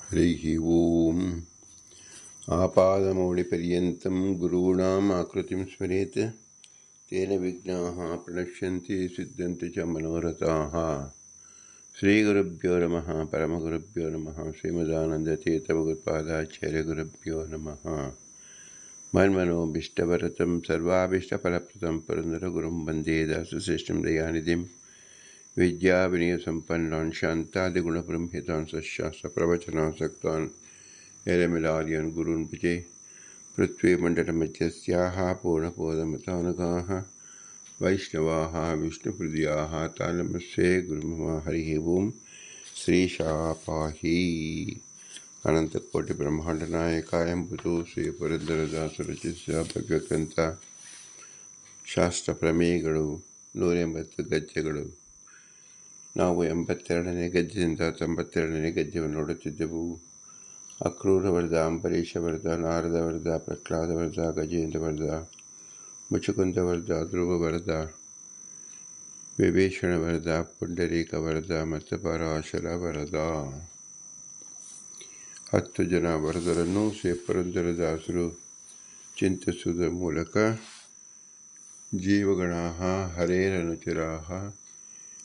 ಹರಿಃ ಓಂ ಆಪಾದಮೌಳಿಪರ್ಯಂతం ಗುರುಣಾಂ ಆಕೃತಿಂ ಸ್ಮರೇತ್ ತೇನ ವಿಘ್ನಾಃ ಪ್ರಣಶ್ಯಂತಿ ಸಿದ್ಧಂತಿ ಚ ಮನೋರಥಾಃ. ಶ್ರೀಗುರುಭ್ಯೋ ನಮಃ. ಪರಮಗುರುಭ್ಯೋ ನಮಃ. ಶ್ರೀಮದಾನಂದತೀರ್ಥಭಗವತ್ಪಾದಾಚಾರ್ಯಗುರುಭ್ಯೋ ನಮಃ. ಮನ್ಮನೋಭೀಷ್ಟವರದಂ ಸರ್ವಾಭೀಷ್ಟಫಲಪ್ರದಂ ಪುರಂದರಗುರುಂ ವಂದೇ ದಾಸಶ್ರೇಷ್ಠಂ ದಯಾನಿಧಿಂ ವಿದ್ಯಾವಿನಯಸಂಪನ್ನಾನ್ ಶಾಂತಾದಿಗುಣಬ್ರಹ್ಮಿತಾನ್ ಸಶಾಸ್ತ್ರಪ್ರವಚನಾಸಕ್ತಾನ್ ಯರಮಿಲಾರ್ಯಾನ್ ಗುರುನ್ ಭಜೆ. ಪೃಥ್ವೀಮಂಡಲಮಧ್ಯಸ್ಯಾಃ ಪೂರ್ಣಬೋಧಮತಾನುಗಾಃ ವೈಷ್ಣವಾಃ ವಿಷ್ಣುಹೃದಯಾಃ ತಾನಮಸ್ಸೇ ಗುರುಮಮ. ಹರಿಃ ಓಂ. ಶ್ರೀಶಾಪಾಹಿ ಅನಂತಕೋಟಿ ಬ್ರಹ್ಮಾಂಡ ನಾಯಕ ಎಂಬುದು ಶ್ರೀ ಪುರಂದರದಾಸರು ರಚಿಸಿದ ಭವ್ಯಗ್ರಂಥ. ಶಾಸ್ತ್ರ ಪ್ರಮೇಯಗಳು 180 ಗದ್ಯಗಳು. ನಾವು 82ನೇ ಗದ್ಯದಿಂದ 92ನೇ ಗದ್ಯವನ್ನು ನೋಡುತ್ತಿದ್ದೆವು. ಅಕ್ರೂರ ವರದ, ಅಂಬರೀಷ ವರದ, ನಾರದ ವರದ, ಪ್ರಹ್ಲಾದ ವರದ, ಗಜೇಂದ್ರ ವರದ, ಮುಚುಕುಂದ ವರದ, ಧ್ರುವ ವರದ, ವಿಭೀಷಣ ವರದ, ಪುಂಡರೀಕ ವರದ ಮತ್ತು ಪರಾಶರ ವರದ. 10 ಜನ ವರದರನ್ನು ಶ್ರೀ ಪುರಂದರದಾಸರು ಚಿಂತಿಸುವುದರ ಮೂಲಕ ಜೀವಗಣಾಃ ಹರೇರನುಚರಾಃ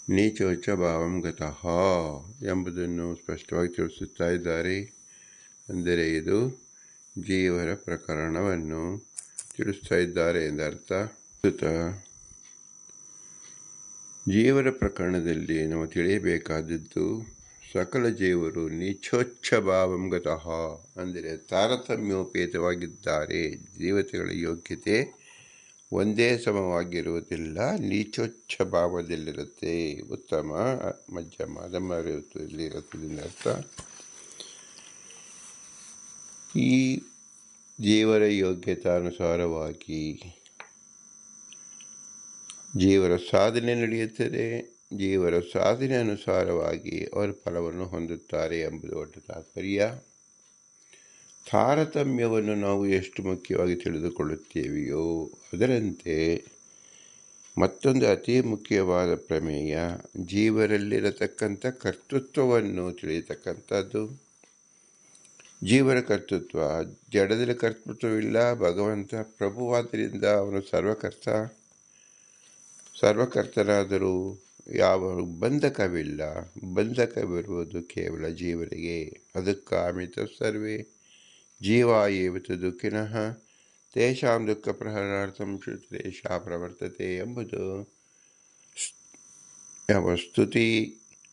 ನೀಚೋಚ್ಚ ಭಾವಂ ಗತಃ ಎಂಬುದನ್ನು ಸ್ಪಷ್ಟವಾಗಿ ತಿಳಿಸುತ್ತಾ ಇದ್ದಾರೆ. ಅಂದರೆ ಇದು ಜೀವರ ಪ್ರಕರಣವನ್ನು ತಿಳಿಸ್ತಾ ಇದ್ದಾರೆ ಎಂದರ್ಥ. ಜೀವರ ಪ್ರಕರಣದಲ್ಲಿ ನಾವು ತಿಳಿಯಬೇಕಾದದ್ದು ಸಕಲ ಜೀವರು ನೀಚೋಚ್ಛ ಭಾವಂ ಗತಃ, ಅಂದರೆ ತಾರತಮ್ಯೋಪೇತವಾಗಿದ್ದಾರೆ. ಜೀವತೆಗಳ ಯೋಗ್ಯತೆ ಒಂದೇ ಸಮವಾಗಿರುವುದಿಲ್ಲ, ನೀಚೋಚ್ಛ ಭಾವದಲ್ಲಿರುತ್ತೆ. ಉತ್ತಮ, ಮಧ್ಯಮ, ಅಧಮ ಇರುತ್ತದಲ್ಲಿ ಅರ್ಥ. ಈ ಜೀವರ ಯೋಗ್ಯತಾನುಸಾರವಾಗಿ ಜೀವರ ಸಾಧನೆ ನಡೆಯುತ್ತದೆ. ಜೀವರ ಸಾಧನೆ ಅನುಸಾರವಾಗಿ ಅವರು ಫಲವನ್ನು ಹೊಂದುತ್ತಾರೆ ಎಂಬುದು ಒಟ್ಟು ತಾತ್ಪರ್ಯ. ತಾರತಮ್ಯವನ್ನು ನಾವು ಎಷ್ಟು ಮುಖ್ಯವಾಗಿ ತಿಳಿದುಕೊಳ್ಳುತ್ತೇವೆಯೋ ಅದರಂತೆ ಮತ್ತೊಂದು ಅತಿ ಮುಖ್ಯವಾದ ಪ್ರಮೇಯ ಜೀವರಲ್ಲಿರತಕ್ಕಂಥ ಕರ್ತೃತ್ವವನ್ನು ತಿಳಿಯತಕ್ಕಂಥದ್ದು. ಜೀವರ ಕರ್ತೃತ್ವ, ಜಡದಲ್ಲಿ ಕರ್ತೃತ್ವವಿಲ್ಲ. ಭಗವಂತ ಪ್ರಭುವಾದ್ದರಿಂದ ಅವನು ಸರ್ವಕರ್ತನಾದರೂ ಯಾವ ಬಂಧಕವಿಲ್ಲ. ಬಂಧಕವಿರುವುದು ಕೇವಲ ಜೀವರಿಗೆ. ಅದಕ್ಕಾಮಿತ ಸರ್ವೇ ಜೀವ ಏವತು ದುಃಖಿನಃ ತೇಷಾಂ ದುಃಖ ಪ್ರಹರಣಾರ್ಥಂ ಶ್ರುತಿರೇಷಾ ಪ್ರವರ್ತತೆ ಎಂಬುದು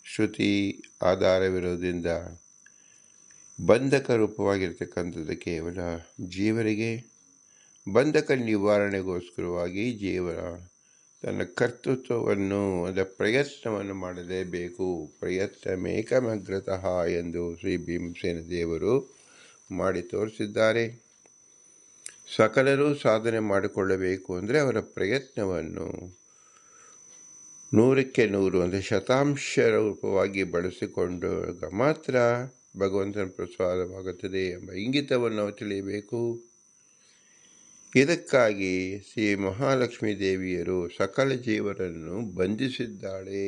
ಶ್ರುತಿ ಆಧಾರವಿರೋದ್ರಿಂದ ಬಂಧಕ ರೂಪವಾಗಿರ್ತಕ್ಕಂಥದ್ದು ಕೇವಲ ಜೀವರಿಗೆ. ಬಂಧಕ ನಿವಾರಣೆಗೋಸ್ಕರವಾಗಿ ಜೀವನ ತನ್ನ ಕರ್ತೃತ್ವವನ್ನು, ಅದರ ಪ್ರಯತ್ನವನ್ನು ಮಾಡಲೇಬೇಕು. ಪ್ರಯತ್ನಮೇಕಮಗ್ರತಃ ಎಂದು ಶ್ರೀ ಭೀಮಸೇನ ದೇವರು ಮಾಡಿ ತೋರಿಸಿದ್ದಾರೆ. ಸಕಲರೂ ಸಾಧನೆ ಮಾಡಿಕೊಳ್ಳಬೇಕು ಅಂದರೆ ಅವರ ಪ್ರಯತ್ನವನ್ನು 100ಕ್ಕೆ 100 ಅಂದರೆ ಶತಾಂಶ ರೂಪವಾಗಿ ಬಳಸಿಕೊಂಡಾಗ ಮಾತ್ರ ಭಗವಂತನ ಪ್ರಸಾದವಾಗುತ್ತದೆ ಎಂಬ ಇಂಗಿತವನ್ನು ನಾವು ತಿಳಿಯಬೇಕು. ಇದಕ್ಕಾಗಿ ಶ್ರೀ ಮಹಾಲಕ್ಷ್ಮೀ ದೇವಿಯರು ಸಕಲ ಜೀವರನ್ನು ಬಂಧಿಸಿದ್ದಾಳೆ.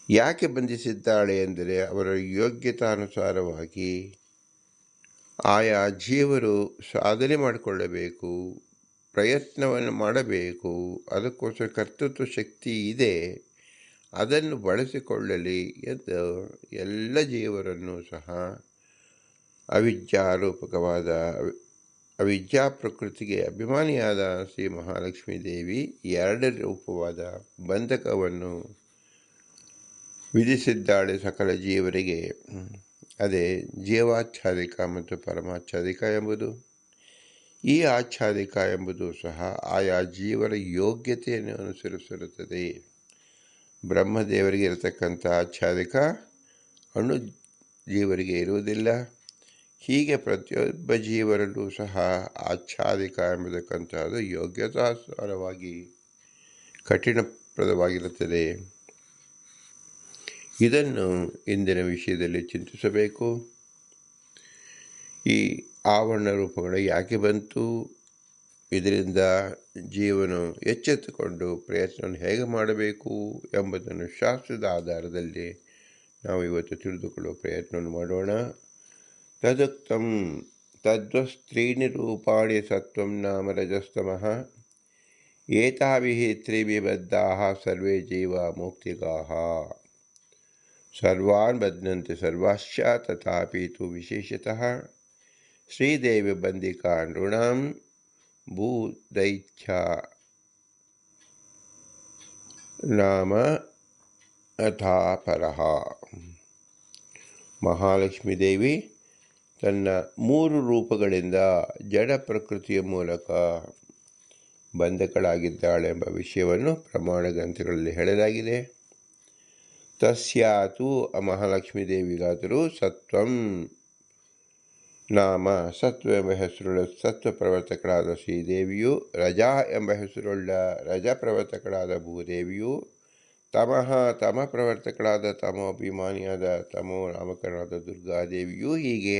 ಯಾಕೆ ಬಂಧಿಸಿದ್ದಾಳೆ ಅಂದರೆ ಅವರ ಯೋಗ್ಯತಾನುಸಾರವಾಗಿ ಆಯಾ ಜೀವರು ಸಾಧನೆ ಮಾಡಿಕೊಳ್ಳಬೇಕು, ಪ್ರಯತ್ನವನ್ನು ಮಾಡಬೇಕು. ಅದಕ್ಕೋಸ್ಕರ ಕರ್ತೃತ್ವ ಶಕ್ತಿ ಇದೆ, ಅದನ್ನು ಬಳಸಿಕೊಳ್ಳಲಿ ಎಂದು ಎಲ್ಲ ಜೀವರನ್ನು ಸಹ ಅವಿದ್ಯಾರೂಪಕವಾದ ಅವಿದ್ಯಾ ಪ್ರಕೃತಿಗೆ ಅಭಿಮಾನಿಯಾದ ಶ್ರೀ ಮಹಾಲಕ್ಷ್ಮೀ ದೇವಿ 2 ರೂಪವಾದ ಬಂಧಕವನ್ನು ವಿಧಿಸಿದ್ದಾಳೆ ಸಕಲ ಜೀವರಿಗೆ. ಅದೇ ಜೀವಾಚ್ಛಾದಿಕ ಮತ್ತು ಪರಮಾಚ್ಛಾದಿಕ ಎಂಬುದು. ಈ ಆಚ್ಛಾದಿಕ ಎಂಬುದು ಸಹ ಆಯಾ ಜೀವರ ಯೋಗ್ಯತೆಯನ್ನು ಅನುಸರಿಸಿರುತ್ತದೆ. ಬ್ರಹ್ಮದೇವರಿಗೆ ಇರತಕ್ಕಂಥ ಆಚ್ಛಾದಿಕ ಅಣು ಜೀವರಿಗೆ ಇರುವುದಿಲ್ಲ. ಹೀಗೆ ಪ್ರತಿಯೊಬ್ಬ ಜೀವರಲ್ಲೂ ಸಹ ಆಚ್ಛಾದಿಕ ಎಂಬತಕ್ಕಂಥದ್ದು ಯೋಗ್ಯತಾನುಸಾರವಾಗಿ ಕಠಿಣಪ್ರದವಾಗಿರುತ್ತದೆ. ಇದನ್ನು ಇಂದಿನ ವಿಷಯದಲ್ಲಿ ಚಿಂತಿಸಬೇಕು. ಈ ಆವರಣ ರೂಪಗಳು ಯಾಕೆ ಬಂತು, ಇದರಿಂದ ಜೀವನು ಎಚ್ಚೆತ್ತುಕೊಂಡು ಪ್ರಯತ್ನವನ್ನು ಹೇಗೆ ಮಾಡಬೇಕು ಎಂಬುದನ್ನು ಶಾಸ್ತ್ರದ ಆಧಾರದಲ್ಲಿ ನಾವು ಇವತ್ತು ತಿಳಿದುಕೊಳ್ಳುವ ಪ್ರಯತ್ನವನ್ನು ಮಾಡೋಣ. ತದುಕ್ತಂ ತದ್ವಸ್ತ್ರೀಣಿ ರೂಪಾಣಿ ಸತ್ವಂ ನಾಮ ರಜಸ್ತಮಃ ಏತಾಭಿಃ ತ್ರಿಭಿಃ ಬದ್ಧಾಃ ಸರ್ವೇ ಜೀವಾ ಮುಕ್ತಿಗಾಃ ಸರ್ವಾನ್ ಬಧ್ನಂತೆ ಸರ್ವಾಶ್ಚ ತಥಾಪಿ ತು ವಿಶೇಷತಃ ಶ್ರೀದೇವಿ ಬಂದಿಕಾ ನೃಣಾಂ ಭೂದೈತ್ಯ ನಾಮ ಅಥಾ ಪರಃ. ಮಹಾಲಕ್ಷ್ಮೀ ದೇವಿ ತನ್ನ 3 ರೂಪಗಳಿಂದ ಜಡ ಪ್ರಕೃತಿಯ ಮೂಲಕ ಬಂಧಕಳಾಗಿದ್ದಾಳೆಂಬ ವಿಷಯವನ್ನು ಪ್ರಮಾಣ ಗ್ರಂಥಗಳಲ್ಲಿ ಹೇಳಲಾಗಿದೆ. ತಸ್ಯಾತು ಮಹಾಲಕ್ಷ್ಮೀ ದೇವಿಗಾದರೂ ಸತ್ವಂ ನಾಮ ಸತ್ವ ಎಂಬ ಹೆಸರುಳ್ಳ ಸತ್ವ ಪ್ರವರ್ತಕಳಾದ ಶ್ರೀದೇವಿಯು, ರಜಾ ಎಂಬ ಹೆಸರುಳ್ಳ ರಜ ಪ್ರವರ್ತಕಳಾದ ಭೂದೇವಿಯು, ತಮಃ ತಮ ಪ್ರವರ್ತಕಳಾದ ತಮೋಭಿಮಾನಿಯಾದ ತಮೋ ನಾಮಕರಣಾದ ದುರ್ಗಾದೇವಿಯು, ಹೀಗೆ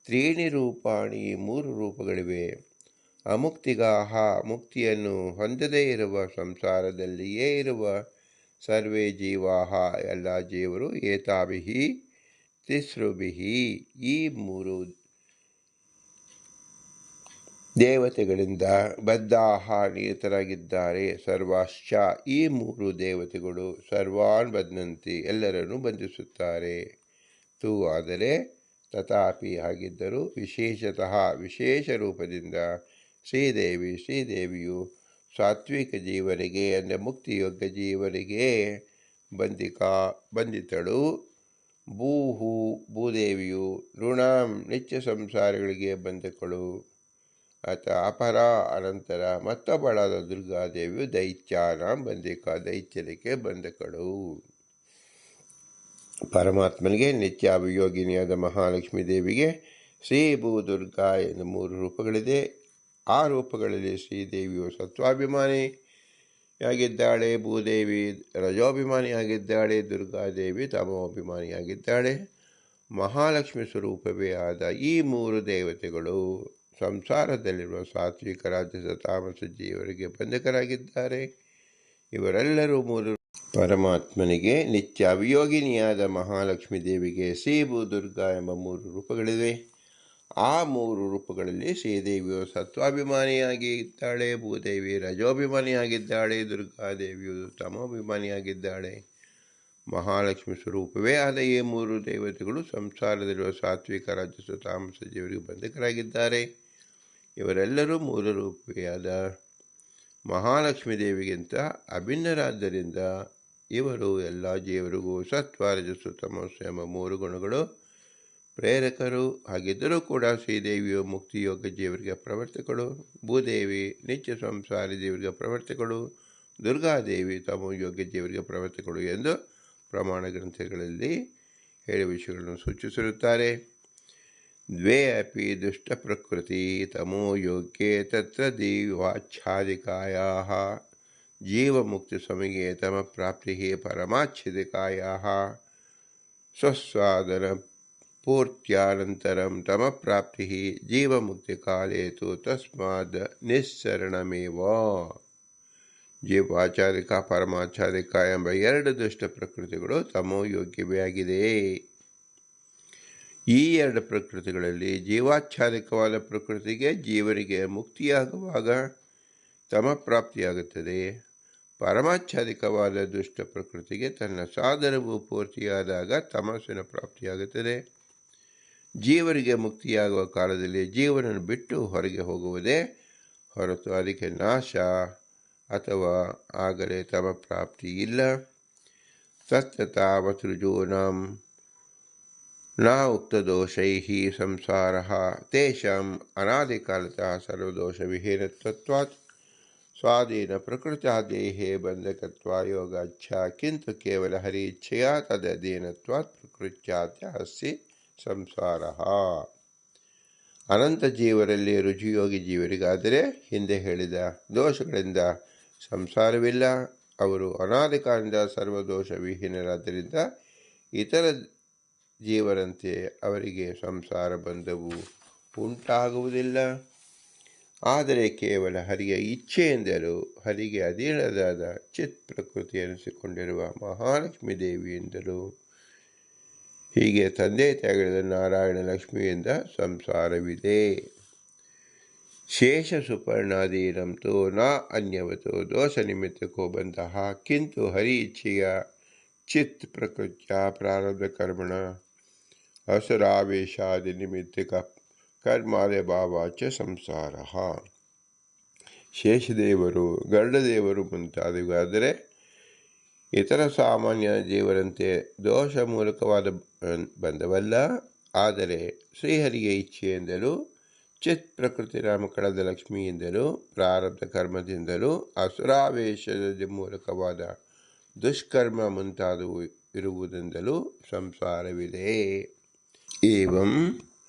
ತ್ರೀಣಿ ರೂಪಾಣಿ 3 ರೂಪಗಳಿವೆ. ಅಮುಕ್ತಿಗಾಹ ಮುಕ್ತಿಯನ್ನು ಹೊಂದದೇ ಇರುವ ಸಂಸಾರದಲ್ಲಿಯೇ ಇರುವ ಸರ್ವೇ ಜೀವಾಹ ಎಲ್ಲ ಜೀವರು ಏತಾಭಿಹಿ ತಿಸ್ರುಭಿಹಿ ಈ 3 ದೇವತೆಗಳಿಂದ ಬದ್ಧಾಹ ನಿರತರಾಗಿದ್ದಾರೆ. ಸರ್ವಾಶ್ಚ ಈ 3 ದೇವತೆಗಳು ಸರ್ವಾನ್ ಬದ್ನಂತಿ ಎಲ್ಲರನ್ನು ಬಂಧಿಸುತ್ತಾರೆ. ತು ಆದರೆ ತಥಾಪಿ ಹಾಗಿದ್ದರೂ ವಿಶೇಷತಃ ವಿಶೇಷ ರೂಪದಿಂದ ಶ್ರೀದೇವಿಯು ಸಾತ್ವಿಕ ಜೀವರಿಗೆ ಅಂದರೆ ಮುಕ್ತಿಯೋಗ್ಯ ಜೀವರಿಗೆ ಬಂಧಿತಳು. ಭೂದೇವಿಯು ನೃಣಾಂ ನಿತ್ಯ ಸಂಸಾರಿಗಳಿಗೆ ಬಂಧಕಳು. ಅಪರ ಅನಂತರ ಮತ್ತೊಬ್ಬಳಾದ ದುರ್ಗಾದೇವಿಯು ದೈತ್ಯಾನಾಂ ಬಂಧಿಕಾ ದೈತ್ಯರಿಗೆ ಬಂಧಕಳು. ಪರಮಾತ್ಮನಿಗೆ ನಿತ್ಯ ಅಭಿಯೋಗಿನಿಯಾದ ಮಹಾಲಕ್ಷ್ಮೀ ದೇವಿಗೆ ಶ್ರೀ ಭೂ ದುರ್ಗಾ ಎಂದು 3 ರೂಪಗಳಿದೆ. ಆ ರೂಪಗಳಲ್ಲಿ ಶ್ರೀದೇವಿಯು ಸತ್ವಾಭಿಮಾನಿಯಾಗಿದ್ದಾಳೆ, ಭೂದೇವಿ ರಜೋಭಿಮಾನಿಯಾಗಿದ್ದಾಳೆ, ದುರ್ಗಾದೇವಿ ತಮೋಭಿಮಾನಿಯಾಗಿದ್ದಾಳೆ. ಮಹಾಲಕ್ಷ್ಮಿ ಸ್ವರೂಪವೇ ಆದ ಈ 3 ದೇವತೆಗಳು ಸಂಸಾರದಲ್ಲಿರುವ ಸಾತ್ವಿಕ ರಾಜಸ ತಾಮಸ ಜೀವರಿಗೆ ಬಂಧಕರಾಗಿದ್ದಾರೆ. ಇವರೆಲ್ಲರೂ 3 ಪರಮಾತ್ಮನಿಗೆ ನಿತ್ಯ ಅವಿಯೋಗಿನಿಯಾದ ಮಹಾಲಕ್ಷ್ಮೀ ದೇವಿಗೆ ಶ್ರೀ ಭೂ ದುರ್ಗಾ ಎಂಬ 3 ರೂಪಗಳಿವೆ. ಆ 3 ರೂಪಗಳಲ್ಲಿ ಶ್ರೀದೇವಿಯು ಸತ್ವಾಭಿಮಾನಿಯಾಗಿದ್ದಾಳೆ, ಭೂದೇವಿ ರಜೋಭಿಮಾನಿಯಾಗಿದ್ದಾಳೆ, ದುರ್ಗಾದೇವಿಯು ತಮೋಭಿಮಾನಿಯಾಗಿದ್ದಾಳೆ. ಮಹಾಲಕ್ಷ್ಮಿ ಸ್ವರೂಪವೇ ಆದ ಈ 3 ದೇವತೆಗಳು ಸಂಸಾರದಲ್ಲಿರುವ ಸಾತ್ವಿಕ ರಾಜಸ ತಾಮಸ ಜೀವರಿಗೆ ಬಂಧಕರಾಗಿದ್ದಾರೆ. ಇವರೆಲ್ಲರೂ 3 ರೂಪಿಯಾದ ಮಹಾಲಕ್ಷ್ಮೀ ದೇವಿಗಿಂತ ಅಭಿನ್ನರಾದ್ದರಿಂದ ಇವರು ಎಲ್ಲ ಜೀವರಿಗೂ ಸತ್ವ ರಜಸ್ಸು ತಮಸ್ಸು ಎಂಬ 3 ಗುಣಗಳು ಪ್ರೇರಕರು. ಹಾಗಿದ್ದರೂ ಕೂಡ ಶ್ರೀದೇವಿಯು ಮುಕ್ತಿಯೋಗ್ಯ ಜೀವರಿಗೆ ಪ್ರವರ್ತಕಳು, ಭೂದೇವಿ ನಿತ್ಯ ಸಂಸಾರಿ ಜೀವರಿಗೆ ಪ್ರವರ್ತಕಳು, ದುರ್ಗಾದೇವಿ ತಮೋಯೋಗ್ಯ ಜೀವರಿಗೆ ಪ್ರವರ್ತಕಳು ಎಂದು ಪ್ರಮಾಣ ಗ್ರಂಥಗಳಲ್ಲಿ ಹೇಳುವ ವಿಷಯಗಳನ್ನು ಸೂಚಿಸಿರುತ್ತಾರೆ. ದ್ವೇ ಅಪಿ ದುಷ್ಟ ಪ್ರಕೃತಿ ತಮೋ ಯೋಗ್ಯೆ ತತ್ರ ದೀವಾಚ್ಛಾದಿಕಾಯಾಃ ಜೀವಮುಕ್ತಿ ಸಮಯೇ ತಮ ಪ್ರಾಪ್ತಿ ಪರಮಾಚ್ಛಾದಿಕಾಯಾಃ ಸ್ವಸ್ವಾದನ ಪೂರ್ತ್ಯಾನಂತರಂ ತಮ ಪ್ರಾಪ್ತಿ ಜೀವಮುಕ್ತಿಕಾಲೇ ತು ತಸ್ಮಾದ್ ನಿಸ್ಸರಣಮೇವ. ಜೀವಾಚ್ಛಾದಿಕ ಪರಮಾಚ್ಛಾದಿಕ ಎಂಬ 2 ದುಷ್ಟ ಪ್ರಕೃತಿಗಳು ತಮೋಯೋಗ್ಯವೇ ಆಗಿದೆ. ಈ 2 ಪ್ರಕೃತಿಗಳಲ್ಲಿ ಜೀವಾಚ್ಛಾದಿಕವಾದ ಪ್ರಕೃತಿಗೆ ಜೀವನಿಗೆ ಮುಕ್ತಿಯಾಗುವಾಗ ತಮ ಪ್ರಾಪ್ತಿಯಾಗುತ್ತದೆ. ಪರಮಾಚ್ಛಾದಿಕವಾದ ದುಷ್ಟ ಪ್ರಕೃತಿಗೆ ತನ್ನ ಸಾಧನವು ಪೂರ್ತಿಯಾದಾಗ ತಮಸ್ಸಿನ ಪ್ರಾಪ್ತಿಯಾಗುತ್ತದೆ. ಜೀವರಿಗೆ ಮುಕ್ತಿಯಾಗುವ ಕಾಲದಲ್ಲಿ ಜೀವನನ್ನು ಬಿಟ್ಟು ಹೊರಗೆ ಹೋಗುವುದೇ ಹೊರತು ಅದಕ್ಕೆ ನಾಶ ಅಥವಾ ಆಗಲೇ ತಮ ಪ್ರಾಪ್ತಿ ಇಲ್ಲ. ತತ್ತತಾವತ್ ಋಜೂನಾಂ ನ ಉಕ್ತದೋಷೈಃ ಸಂಸಾರಃ ತೇಷಾಂ ಅನಾದಿಕಾಲತಃ ಸರ್ವದೋಷವಿಹೀನತ್ವಾತ್ ಸ್ವಾಧೀನ ಪ್ರಕೃತ್ಯಾದೇಹೇ ಬಂಧಕತ್ವ ಯೋಗಾಚ್ಛ ಕಿಂತು ಕೇವಲ ಹರಿ ಇಚ್ಛೆಯ ತದಧೀನತ್ವಾತ್ ಪ್ರಕೃತ್ಯಾದ್ಯಸ್ಯ ಸಂಸಾರಃ. ಅನಂತ ಜೀವರಲ್ಲಿ ರುಜಿಯೋಗಿ ಜೀವರಿಗಾದರೆ ಹಿಂದೆ ಹೇಳಿದ ದೋಷಗಳಿಂದ ಸಂಸಾರವಿಲ್ಲ. ಅವರು ಅನಾದಿ ಕಾಲದಿಂದ ಸರ್ವದೋಷ ವಿಹೀನರಾದ್ದರಿಂದ ಇತರ ಜೀವರಂತೆ ಅವರಿಗೆ ಸಂಸಾರ ಬಂಧವು ಉಂಟಾಗುವುದಿಲ್ಲ. ಆದರೆ ಕೇವಲ ಹರಿಯ ಇಚ್ಛೆಯಿಂದಲೂ ಹರಿಗೆ ಅಧೀನದಾದ ಚಿತ್ ಪ್ರಕೃತಿ ಎನಿಸಿಕೊಂಡಿರುವ ಮಹಾಲಕ್ಷ್ಮೀ ದೇವಿಯಿಂದಲೂ ಹೀಗೆ ತಂದೆ ತಾಯಿಗಳಿಂದ ನಾರಾಯಣ ಲಕ್ಷ್ಮಿಯಿಂದ ಸಂಸಾರವಿದೆ. ಶೇಷ ಸುಪರ್ಣಾದೀನಂತೂ ನ ಅನ್ಯವತು ದೋಷ ನಿಮಿತ್ತಕ್ಕೋ ಬಂತಹ ಕಿಂತು ಹರಿ ಇಚ್ಛೆಯ ಚಿತ್ ಪ್ರಕೃತ್ಯ ಪ್ರಾರಬ್ಧ ಕರ್ಮಣ ಅಸುರಾವೇಶಾದಿ ನಿಮಿತ್ತಕ ಕರ್ಮಾದ ಭಾವಾಚ ಸಂಸಾರ. ಶೇಷದೇವರು, ಗರುಡದೇವರು ಮುಂತಾದವುಗಾದರೆ ಇತರ ಸಾಮಾನ್ಯ ಜೀವರಂತೆ ದೋಷ ಮೂಲಕವಾದ ಬಂಧವಲ್ಲ. ಆದರೆ ಶ್ರೀಹರಿಗೆ ಇಚ್ಛೆಯಿಂದಲೂ ಚಿತ್ ಪ್ರಕೃತಿ ನಾಮಕಳದ ಲಕ್ಷ್ಮಿಯಿಂದಲೂ ಪ್ರಾರಬ್ಧ ಕರ್ಮದಿಂದಲೂ ಅಸುರಾವೇಶದ ಮೂಲಕವಾದ ದುಷ್ಕರ್ಮ ಮುಂತಾದವು ಇರುವುದರಿಂದಲೂ ಸಂಸಾರವಿದೆ. ಏವಂ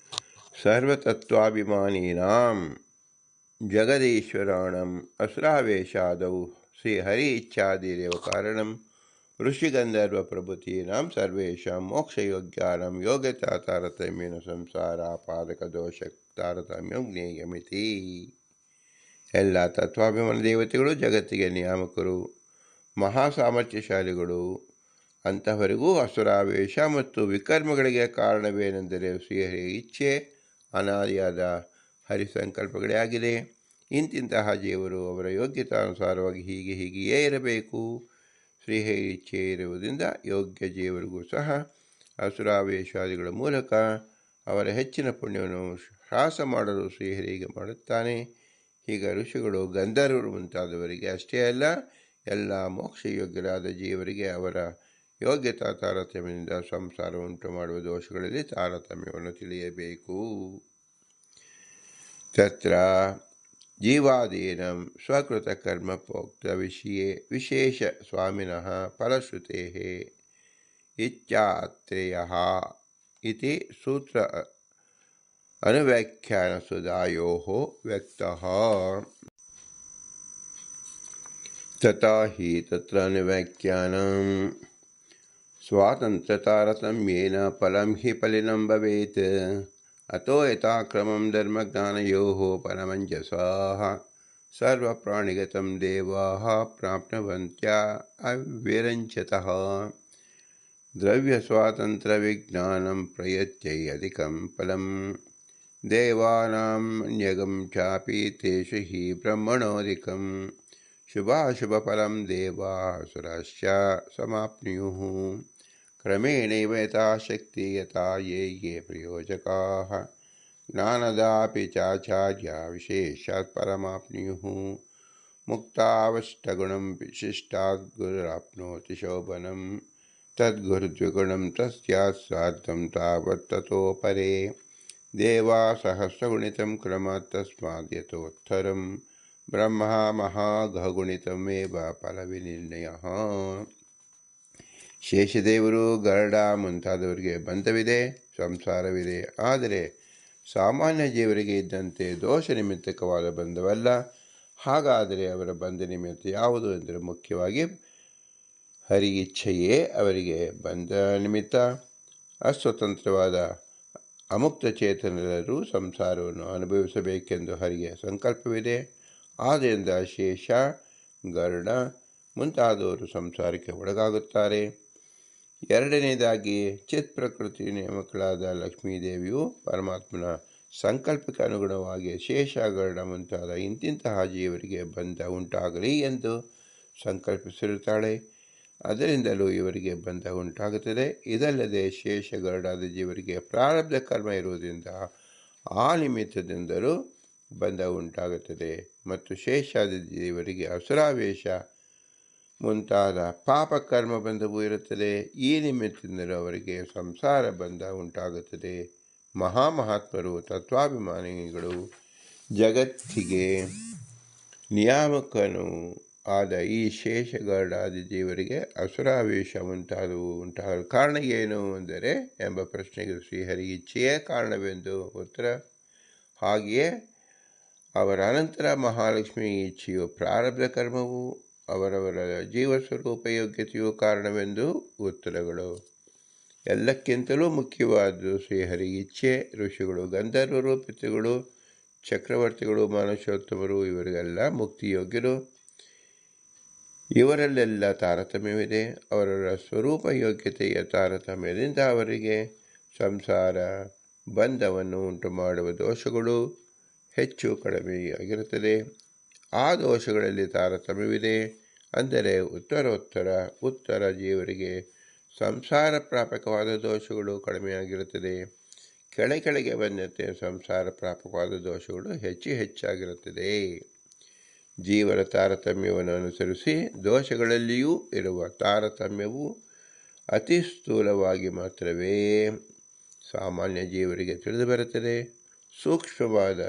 ಸರ್ವತತ್ವಾಭಿಮಾನೀನಾಂ ಜಗದೀಶ್ವರಾಣಂ ಅಸುರಾವೇಶಾದೌ ಶ್ರೀಹರಿ ಇಚ್ಛಾದಿರೇವ ಕಾರಣಂ ಋಷಿಗಂಧರ್ವ ಪ್ರಭೃತೀನಾಂ ಸರ್ವೇಷಾಂ ಮೋಕ್ಷಯೋಗ್ಯಾನಾಂ ಯೋಗ್ಯತಾ ತಾರತಮ್ಯೇನ ಸಂಸಾರಾಪಾದಕ ದೋಷ ತಾರತಮ್ಯಂ ಜ್ಞೇಯಮಿತಿ. ಎಲ್ಲ ತತ್ವಾಭಿಮಾನ ದೇವತೆಗಳು ಜಗತ್ತಿಗೆ ನಿಯಾಮಕರು, ಮಹಾಸಾಮರ್ಥ್ಯಶಾಲಿಗಳು. ಅಂತಹವರಿಗೂ ಅಸುರಾವೇಶ ಮತ್ತು ವಿಕರ್ಮಗಳಿಗೆ ಕಾರಣವೇನೆಂದರೆ ಶ್ರೀಹರಿಯ ಇಚ್ಛೆ ಅನಾದಿಯಾದ ಹರಿಸಂಕಲ್ಪಗಳೇ ಆಗಿದೆ. ಇಂತಿಂತಹ ಜೀವರು ಅವರ ಯೋಗ್ಯತಾನುಸಾರವಾಗಿ ಹೀಗೆಯೇ ಇರಬೇಕು. ಶ್ರೀಹರಿ ಇಚ್ಛೆ ಇರುವುದರಿಂದ ಯೋಗ್ಯ ಜೀವರಿಗೂ ಸಹ ಅಸುರಾವೇಶಾದಿಗಳ ಮೂಲಕ ಅವರ ಹೆಚ್ಚಿನ ಪುಣ್ಯವನ್ನು ಹ್ರಾಸ ಮಾಡಲು ಶ್ರೀಹರಿಗೆ ಮಾಡುತ್ತಾನೆ. ಹೀಗೆ ಋಷಿಗಳು, ಗಂಧರ್ವರು ಮುಂತಾದವರಿಗೆ ಅಷ್ಟೇ ಅಲ್ಲ, ಎಲ್ಲ ಮೋಕ್ಷಯೋಗ್ಯರಾದ ಜೀವರಿಗೆ ಅವರ ಯೋಗ್ಯತಾ ತಾರತಮ್ಯದಿಂದ ಸಂಸಾರ ಉಂಟು ಮಾಡುವ ದೋಷಗಳಲ್ಲಿ ತಾರತಮ್ಯವನ್ನು ತಿಳಿಯಬೇಕು. ತತ್ರ ಜೀವಾದೀನಂ ಸ್ವಕೃತಕರ್ಮ ಪ್ರೋಕ್ತ ವಿಷಯೇ ವಿಶೇಷ ಸ್ವಾಮಿನಃ ಫಲಶ್ರುತೇಃ ಇತ್ಯಾತ್ರೇಯಃ ಇತಿ ಸೂತ್ರ ಅನುವ್ಯಾಖ್ಯಾನಸುಧಾಯೋಃ ವ್ಯಕ್ತಃ. ತಥಾ ಹಿ ತತ್ರ ಅನುವ್ಯಾಖ್ಯಾನಂ ಸ್ವಾತಂತ್ರ್ಯತಾರತಮ್ಯೇನ ಫಲಂ ಹಿ ಫಲಿನಂ ಭವೇತ್. ಅತೋ ಯಥಾಕ್ರಮಂ ಧರ್ಮಜ್ಞಾನಯೋಃ ಪರಮಂಜಸಃ ಸರ್ವಪ್ರಾಣಿಗತಂ ದೇವಾಃ ಪ್ರಾಪ್ನುವಂತ್ಯ ಅವ್ಯರಂಚತಃ ದ್ರವ್ಯಸ್ವಾತಂತ್ರ್ಯವಿಜ್ಞಾನಂ ಪ್ರಯತ್ಯೈ ಅಧಿಕಂ ಫಲಂ ದೇವಾನಾಂ ನ್ಯಗಂ ಚಾಪಿ ತೇಷು ಹಿ ಬ್ರಹ್ಮಣೋಧಿಕಂ ಶುಭಾಶುಭಫಲಂ ದೇವಾಸುರಾಶ್ಚ ಸಮಾಪ್ನುಯುಃ ಕ್ರಮೇಣೈವ ಯಥಾಶಕ್ತಿ ಯಥಾ ಯೇ ಪ್ರಯೋಜಕಾಃ ಜ್ಞಾನದಾಪಿ ಚಾಚಾರ್ಯ ವಿಶೇಷಾತ್ ಪರಮಾಪ್ನುಯುಃ ಮುಕ್ತಾವಷ್ಟಗುಣಂ ವಿಶಿಷ್ಟಾತ್ ಗುರುರಾಪ್ನೋತಿ ಶೋಭನಂ ತದ್ಗುರುದ್ವಿಗುಣಂ ತಸ್ಯಾತ್ ಸಾರ್ಥಂ ತಾವತ್ ತತೋ ಪರೇ ದೇವಾ ಸಹಸ್ರಗುಣಿತಂ ಕ್ರಮಾತ್ ತಸ್ಮಾದ್ ಯಥೋತ್ತರಂ ಬ್ರಹ್ಮ ಮಹಾಘಗುಣಿತಮೇವ ಫಲವಿನಿರ್ಣಯಃ. ಶೇಷದೇವರು, ಗರುಡ ಮುಂತಾದವರಿಗೆ ಬಂಧವಿದೆ, ಸಂಸಾರವಿದೆ. ಆದರೆ ಸಾಮಾನ್ಯ ಜೀವರಿಗೆ ಇದ್ದಂತೆ ದೋಷ ನಿಮಿತ್ತಕವಾದ ಬಂಧವಲ್ಲ. ಹಾಗಾದರೆ ಅವರ ಬಂಧ ನಿಮಿತ್ತ ಯಾವುದು ಎಂದರೆ ಮುಖ್ಯವಾಗಿ ಹರಿ ಇಚ್ಛೆಯೇ ಅವರಿಗೆ ಬಂಧ ನಿಮಿತ್ತ. ಅಸ್ವತಂತ್ರವಾದ ಅಮುಕ್ತ ಚೇತನರು ಸಂಸಾರವನ್ನು ಅನುಭವಿಸಬೇಕೆಂದು ಹರಿಗೆ ಸಂಕಲ್ಪವಿದೆ. ಆದ್ದರಿಂದ ಶೇಷ, ಗರುಡ ಮುಂತಾದವರು ಸಂಸಾರಕ್ಕೆ ಒಳಗಾಗುತ್ತಾರೆ. ಎರಡನೇದಾಗಿ ಚಿತ್ ಪ್ರಕೃತಿ ನೇಮಕಳಾದ ಲಕ್ಷ್ಮೀದೇವಿಯು ಪರಮಾತ್ಮನ ಸಂಕಲ್ಪಕ್ಕೆ ಅನುಗುಣವಾಗಿ ಶೇಷ, ಗರುಡ ಮುಂತಾದ ಇಂತಿಂತಹ ಜೀವರಿಗೆ ಬಂಧ ಉಂಟಾಗಲಿ ಎಂದು ಸಂಕಲ್ಪಿಸಿರುತ್ತಾಳೆ. ಅದರಿಂದಲೂ ಇವರಿಗೆ ಬಂಧ ಉಂಟಾಗುತ್ತದೆ. ಇದಲ್ಲದೆ ಶೇಷ, ಗರುಡಾದ ಜೀವರಿಗೆ ಪ್ರಾರಬ್ಧ ಕರ್ಮ ಇರುವುದರಿಂದ ಆ ನಿಮಿತ್ತದಿಂದಲೂ ಬಂಧ ಉಂಟಾಗುತ್ತದೆ. ಮತ್ತು ಶೇಷಾದ ಜೀವರಿಗೆ ಅಸುರಾವೇಶ ಮುಂತಾದ ಪಾಪ ಕರ್ಮ ಬಂಧವೂ ಇರುತ್ತದೆ. ಈ ನಿಮಿತ್ತದಿಂದಲೂ ಅವರಿಗೆ ಸಂಸಾರ ಬಂಧ ಉಂಟಾಗುತ್ತದೆ. ಮಹಾಮಹಾತ್ಮರು, ತತ್ವಾಭಿಮಾನಿಗಳು, ಜಗತ್ತಿಗೆ ನಿಯಾಮಕನು ಆದ ಈ ಶೇಷ, ಗರುಡಾದಿ ಜೀವರಿಗೆ ಅಸುರಾವೇಶ ಉಂಟಾಗಲು ಕಾರಣ ಏನು ಅಂದರೆ ಎಂಬ ಪ್ರಶ್ನೆಗೆ ಶ್ರೀಹರಿ ಇಚ್ಛೆಯೇ ಕಾರಣವೆಂದು ಉತ್ತರ. ಹಾಗೆಯೇ ಅವರ ಅನಂತರ ಮಹಾಲಕ್ಷ್ಮಿ ಇಚ್ಛೆಯು ಪ್ರಾರಬ್ಧ ಕರ್ಮವು ಅವರವರ ಜೀವಸ್ವರೂಪ ಯೋಗ್ಯತೆಯು ಕಾರಣವೆಂದು ಉತ್ತರಗಳು. ಎಲ್ಲಕ್ಕಿಂತಲೂ ಮುಖ್ಯವಾದ್ದು ಶ್ರೀಹರಿ ಇಚ್ಛೆ. ಋಷಿಗಳು, ಗಂಧರ್ವರು, ಪಿತೃಗಳು, ಚಕ್ರವರ್ತಿಗಳು, ಮನುಷ್ಯೋತ್ತಮರು ಇವರಿಗೆಲ್ಲ ಮುಕ್ತಿಯೋಗ್ಯರು. ಇವರಲ್ಲೆಲ್ಲ ತಾರತಮ್ಯವಿದೆ. ಅವರ ಸ್ವರೂಪ ಯೋಗ್ಯತೆಯ ತಾರತಮ್ಯದಿಂದ ಅವರಿಗೆ ಸಂಸಾರ ಬಂಧವನ್ನು ಉಂಟು ಮಾಡುವ ದೋಷಗಳು ಹೆಚ್ಚು ಕಡಿಮೆಯಾಗಿರುತ್ತದೆ. ಆ ದೋಷಗಳಲ್ಲಿ ತಾರತಮ್ಯವಿದೆ. ಅಂದರೆ ಉತ್ತರ ಜೀವರಿಗೆ ಸಂಸಾರ ಪ್ರಾಪಕವಾದ ದೋಷಗಳು ಕಡಿಮೆಯಾಗಿರುತ್ತದೆ. ಕೆಳಗೆ ಬಂದಂತೆ ಸಂಸಾರ ಪ್ರಾಪಕವಾದ ದೋಷಗಳು ಹೆಚ್ಚಾಗಿರುತ್ತದೆ. ಜೀವನ ತಾರತಮ್ಯವನ್ನು ಅನುಸರಿಸಿ ದೋಷಗಳಲ್ಲಿಯೂ ಇರುವ ತಾರತಮ್ಯವು ಅತಿ ಸ್ಥೂಲವಾಗಿ ಮಾತ್ರವೇ ಸಾಮಾನ್ಯ ಜೀವರಿಗೆ ತಿಳಿದುಬರುತ್ತದೆ. ಸೂಕ್ಷ್ಮವಾದ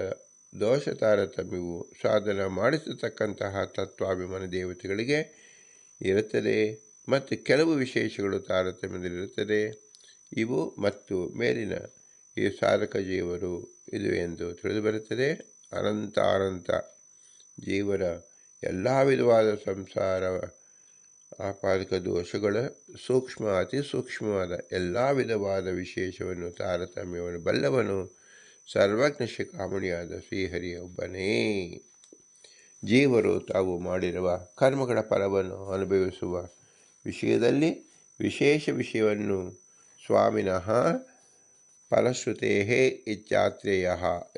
ದೋಷ ತಾರತಮ್ಯವು ಸಾಧನ ಮಾಡಿಸತಕ್ಕಂತಹ ತತ್ವಾಭಿಮಾನ ದೇವತೆಗಳಿಗೆ ಇರುತ್ತದೆ ಮತ್ತು ಕೆಲವು ವಿಶೇಷಗಳು ತಾರತಮ್ಯದಲ್ಲಿರುತ್ತದೆ. ಇವು ಮತ್ತು ಮೇಲಿನ ಈ ಸಾಧಕ ಜೀವರು ಇದು ಎಂದು ತಿಳಿದುಬರುತ್ತದೆ. ಅನಂತ ಜೀವರ ಎಲ್ಲ ವಿಧವಾದ ಸಂಸಾರ ಆಪಾದಕ ದೋಷಗಳ ಅತಿ ಸೂಕ್ಷ್ಮವಾದ ಎಲ್ಲ ವಿಧವಾದ ವಿಶೇಷವನ್ನು ತಾರತಮ್ಯವನ್ನು ಬಲ್ಲವನು ಸರ್ವಜ್ಞ ಶಿಖಾಮಣಿಯಾದ ಶ್ರೀಹರಿಯ ಒಬ್ಬನೇ. ಜೀವರು ತಾವು ಮಾಡಿರುವ ಕರ್ಮಗಳ ಫಲವನ್ನು ಅನುಭವಿಸುವ ವಿಷಯದಲ್ಲಿ ವಿಶೇಷ ವಿಷಯವನ್ನು ಸ್ವಾಮಿನಃ ಫಲಶ್ರುತೇ ಇಚ್ಛಾತ್ರೇಯ